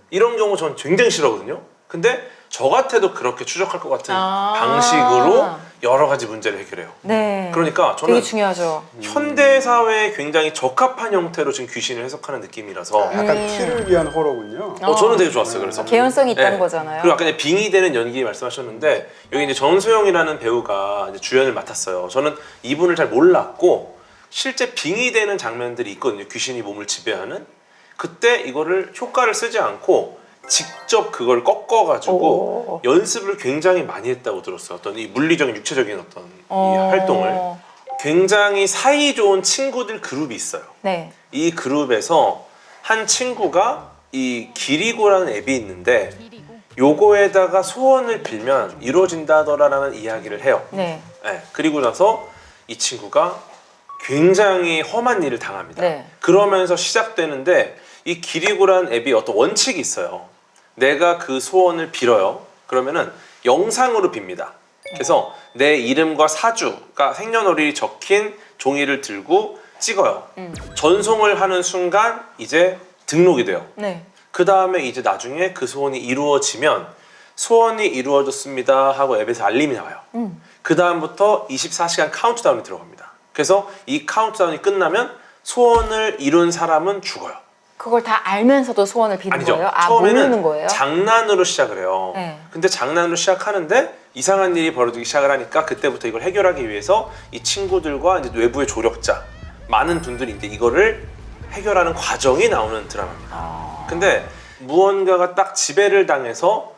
이런 경우 전 굉장히 싫어하거든요. 근데 저 같아도 그렇게 추적할 것 같은 아. 방식으로 여러 가지 문제를 해결해요. 네. 그러니까 저는 되게 중요하죠. 현대 사회에 굉장히 적합한 형태로 지금 귀신을 해석하는 느낌이라서 약간 키를 위한 호러군요. 저는 되게 좋았어요. 그래서 개연성이 있다는 네. 거잖아요. 그리고 아까 이제 빙의되는 연기 말씀하셨는데 여기 이제 전소영이라는 배우가 이제 주연을 맡았어요. 저는 이분을 잘 몰랐고 실제 빙의되는 장면들이 있거든요. 귀신이 몸을 지배하는. 그때 이거를 효과를 쓰지 않고 직접 그걸 꺾어가지고 연습을 굉장히 많이 했다고 들었어요. 어떤 이 물리적인 육체적인 어떤 이 활동을 굉장히 사이 좋은 친구들 그룹이 있어요. 네. 이 그룹에서 한 친구가 이 기리고라는 앱이 있는데 요거에다가 소원을 빌면 이루어진다더라라는 이야기를 해요. 네. 네, 그리고 나서 이 친구가 굉장히 험한 일을 당합니다. 네. 그러면서 시작되는데 이 기리고라는 앱이 어떤 원칙이 있어요. 내가 그 소원을 빌어요. 그러면은 영상으로 빕니다. 그래서 내 이름과 사주가 생년월일이 적힌 종이를 들고 찍어요. 전송을 하는 순간 이제 등록이 돼요. 네. 그 다음에 이제 나중에 그 소원이 이루어지면 소원이 이루어졌습니다 하고 앱에서 알림이 나와요. 그 다음부터 24시간 카운트다운이 들어갑니다. 그래서 이 카운트다운이 끝나면 소원을 이룬 사람은 죽어요. 그걸 다 알면서도 소원을 비는 아니죠. 거예요? 아, 모르는 처음에는 거예요? 장난으로 시작을 해요. 네. 근데 장난으로 시작하는데 이상한 일이 벌어지기 시작을 하니까 그때부터 이걸 해결하기 위해서 이 친구들과 이제 외부의 조력자 많은 분들이 이제 이거를 해결하는 과정이 나오는 드라마입니다. 근데 무언가가 딱 지배를 당해서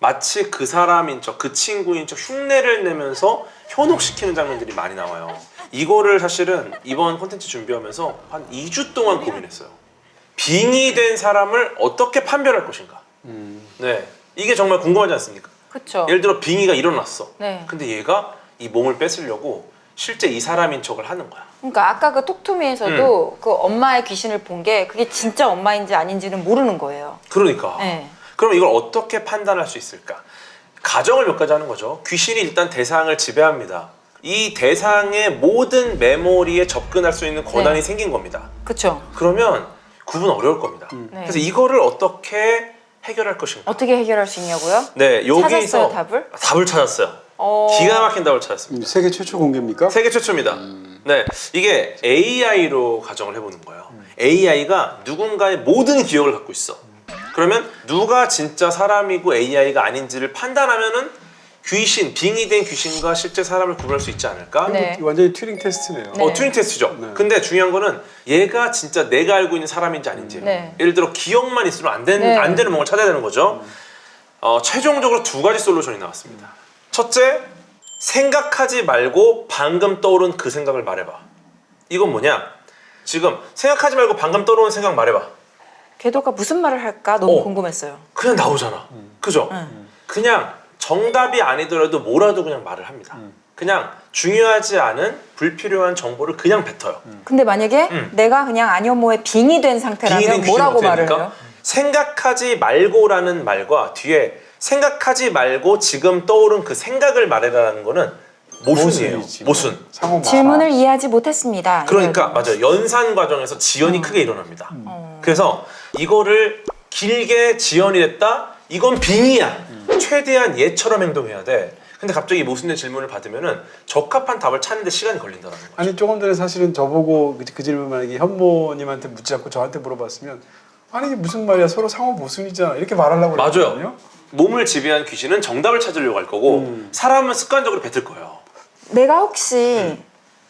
마치 그 사람인 척, 그 친구인 척 흉내를 내면서 현혹시키는 장면들이 많이 나와요. 이거를 사실은 이번 콘텐츠 준비하면서 한 2주 동안 고민했어요. 빙의된 사람을 어떻게 판별할 것인가. 네, 이게 정말 궁금하지 않습니까? 그렇죠. 예를 들어 빙의가 일어났어. 네. 근데 얘가 이 몸을 뺏으려고 실제 이 사람인 척을 하는 거야. 그러니까 아까 그 톡투미에서도 그 엄마의 귀신을 본 게 그게 진짜 엄마인지 아닌지는 모르는 거예요. 그러니까. 네. 그럼 이걸 어떻게 판단할 수 있을까? 가정을 몇 가지 하는 거죠. 귀신이 일단 대상을 지배합니다. 이 대상의 모든 메모리에 접근할 수 있는 권한이 네. 생긴 겁니다. 그렇죠. 그러면 구분 어려울 겁니다. 네. 그래서 이거를 어떻게 해결할 것인가? 어떻게 해결할 수 있냐고요? 네, 여기서 찾았어요, 답을? 답을 찾았어요. 기가 막힌 답을 찾았습니다. 세계 최초 공개입니까? 세계 최초입니다. 네, 이게 AI로 가정을 해보는 거예요. AI가 누군가의 모든 기억을 갖고 있어. 그러면 누가 진짜 사람이고 AI가 아닌지를 판단하면은 귀신, 빙의된 귀신과 실제 사람을 구분할 수 있지 않을까? 네. 완전히 튜링 테스트네요. 네. 튜링 테스트죠. 네. 근데 중요한 거는 얘가 진짜 내가 알고 있는 사람인지 아닌지. 네. 예를 들어 기억만 있으면 안 되는, 네. 안 되는 뭔가를 찾아야 되는 거죠. 최종적으로 두 가지 솔루션이 나왔습니다. 첫째, 생각하지 말고 방금 떠오른 그 생각을 말해봐. 이건 뭐냐? 지금 생각하지 말고 방금 떠오른 생각 말해봐. 궤도가 무슨 말을 할까 너무 어. 궁금했어요. 그냥 나오잖아. 그죠? 그냥 정답이 아니더라도 뭐라도 그냥 말을 합니다. 그냥 중요하지 않은 불필요한 정보를 그냥 뱉어요. 근데 만약에 내가 그냥 안현모에 빙의된 상태라면 빙의된 귀신은 뭐라고 어떻게 말을 됩니까? 해요? 생각하지 말고라는 말과 뒤에 생각하지 말고 지금 떠오른 그 생각을 말해라는 거는 모순이에요. 모순이지. 모순. 상호 말아. 질문을 이해하지 못했습니다. 그러니까 맞아요. 연산 과정에서 지연이 크게 일어납니다. 그래서 이거를 길게 지연이 됐다? 이건 빙의야. 최대한 얘처럼 행동해야 돼. 근데 갑자기 모순된 질문을 받으면은 적합한 답을 찾는데 시간이 걸린다는 거죠. 아니 조금 전에 사실은 저보고 그 질문 만약에 현모님한테 묻지 않고 저한테 물어봤으면 아니 이게 무슨 말이야 서로 상호 모순이잖아 이렇게 말하려고 맞아요. 그랬거든요. 몸을 지배한 귀신은 정답을 찾으려고 할 거고 사람은 습관적으로 뱉을 거예요. 내가 혹시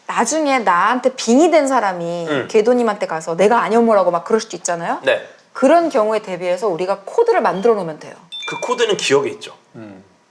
나중에 나한테 빙의된 사람이 궤도님한테 가서 내가 안현모라고 막 그럴 수도 있잖아요. 네. 그런 경우에 대비해서 우리가 코드를 만들어 놓으면 돼요. 그 코드는 기억에 있죠.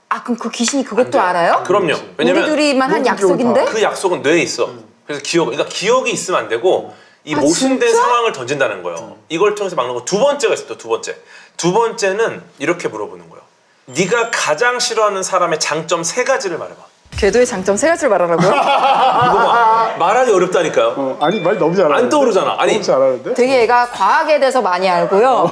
아 그럼 그 귀신이 그것도 안 돼요. 알아요? 그럼요. 왜냐면 우리 둘이만 한 모든 약속인데? 기억을 그 약속은 뇌에 있어. 그래서 그러니까 기억이 있으면 안 되고 이 아, 모순된 진짜? 상황을 던진다는 거예요. 이걸 통해서 막는 거 두 번째가 있어요. 두 번째. 두 번째는 이렇게 물어보는 거예요. 네가 가장 싫어하는 사람의 장점 세 가지를 말해봐. 궤도의 장점 세 가지를 말하라고요? 이거 봐. 말하기 어렵다니까요. 아니 말 너무 잘하는데. 안 떠오르잖아. 아니. 너무 잘하는데. 되게 얘가 과학에 대해서 많이 알고요.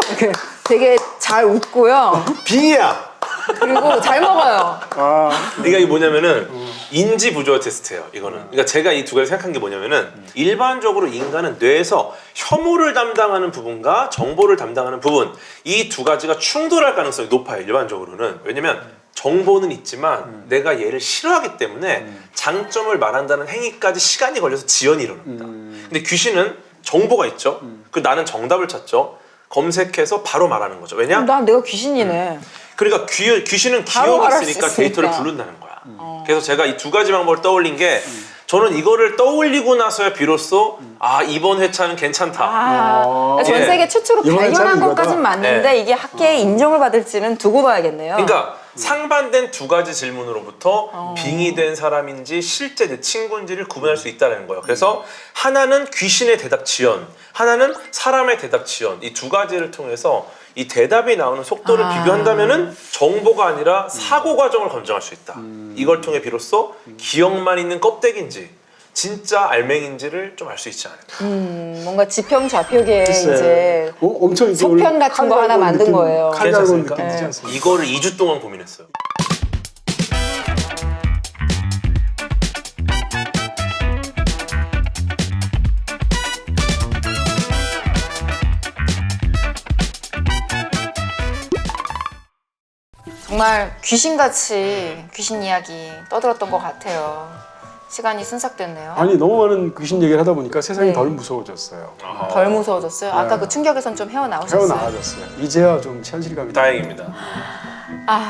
이렇게 되게 잘 웃고요. 빙의야. 그리고 잘 먹어요. 그러니까 이게 뭐냐면은 인지 부조 테스트예요. 이거는. 그러니까 제가 이 두 가지 생각한 게 뭐냐면은 일반적으로 인간은 뇌에서 혐오를 담당하는 부분과 정보를 담당하는 부분 이 두 가지가 충돌할 가능성이 높아요. 일반적으로는. 왜냐면 정보는 있지만 내가 얘를 싫어하기 때문에 장점을 말한다는 행위까지 시간이 걸려서 지연이 일어납니다. 근데 귀신은 정보가 있죠. 그 나는 정답을 찾죠. 검색해서 바로 말하는 거죠. 왜냐? 난 내가 귀신이네. 그러니까 귀신은 바로 기억이 말할 수 있으니까 있으니까. 데이터를 부른다는 거야. 그래서 제가 이 두 가지 방법을 떠올린 게 저는 이거를 떠올리고 나서야 비로소 이번 회차는 괜찮다. 전 예. 세계 최초로 이번에 발견한 참 것까진 이거다. 맞는데 이게 학계에 인정을 받을지는 두고 봐야겠네요. 그러니까 상반된 두 가지 질문으로부터 빙의된 사람인지 실제 내 친구인지를 구분할 수 있다는 거예요. 그래서 하나는 귀신의 대답 지연, 하나는 사람의 대답 지연. 이 두 가지를 통해서 이 대답이 나오는 속도를 비교한다면은 정보가 아니라 사고 과정을 검증할 수 있다. 이걸 통해 비로소 기억만 있는 껍데기인지 진짜 알맹인지를 좀 알 수 있지 않을까. 뭔가 지평 좌표계에 이제 엄청 이제 속편 같은 거 하나 만든 거예요. 칼갈곤 괜찮습니까? 느낌 들지 않습니까? 이거를 2주 동안 고민했어요. 정말 귀신같이 귀신 이야기 떠들었던 것 같아요. 시간이 순삭됐네요. 아니 너무 많은 귀신 얘기를 하다 보니까 세상이 네. 덜 무서워졌어요. 덜 무서워졌어요? 아까 그 충격에선 좀 헤어나오셨어요? 헤어나와졌어요. 이제야 좀 현실감이 다행입니다.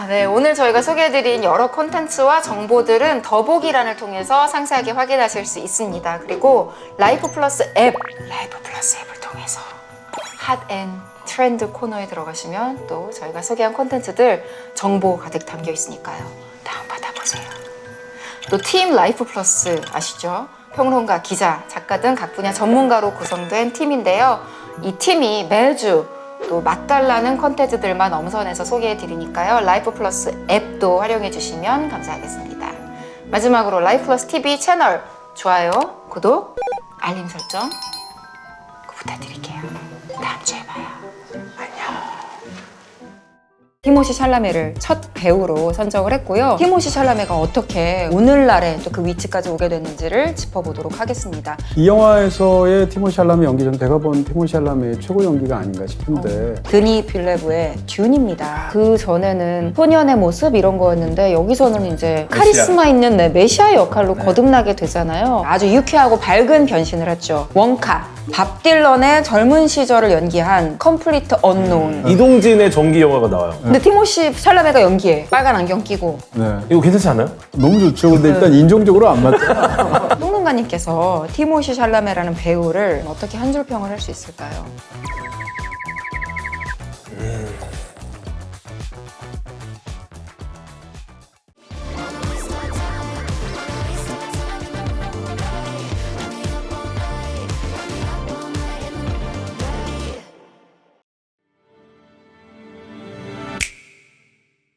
네. 오늘 저희가 소개해드린 여러 콘텐츠와 정보들은 더보기란을 통해서 상세하게 확인하실 수 있습니다. 그리고 라이프 플러스 앱을 통해서 핫앤 트렌드 코너에 들어가시면 또 저희가 소개한 콘텐츠들 정보 가득 담겨 있으니까요. 다운받아보세요. 또 팀 라이프 플러스 아시죠? 평론가, 기자, 작가 등 각 분야 전문가로 구성된 팀인데요. 이 팀이 매주 또 맛달라는 콘텐츠들만 엄선해서 소개해 드리니까요. 라이프 플러스 앱도 활용해 주시면 감사하겠습니다. 마지막으로 라이프 플러스 TV 채널 좋아요, 구독, 알림 설정 부탁드릴게요. 다음 주에 봐요. 안녕. 티모시 샬라메를 첫 배우로 선정을 했고요. 티모시 샬라메가 어떻게 오늘날에 또 그 위치까지 오게 됐는지를 짚어보도록 하겠습니다. 이 영화에서의 티모시 샬라메 연기 전 제가 본 티모시 샬라메의 최고 연기가 아닌가 싶은데 드니 빌레브의 듄입니다. 그 전에는 소년의 모습 이런 거였는데 여기서는 이제 카리스마 있는 메시아 역할로 거듭나게 되잖아요. 아주 유쾌하고 밝은 변신을 했죠. 원카, 밥 딜런의 젊은 시절을 연기한 컴플리트 언노운. 이동진의 전기 영화가 나와요. 근데 티모시 샬라메가 연기해. 빨간 안경 끼고. 네. 이거 괜찮지 않아요? 너무 좋죠. 근데 일단 인종적으로 안 맞죠. 평론가님께서 티모시 샬라메라는 배우를 어떻게 한 줄 평을 할 수 있을까요?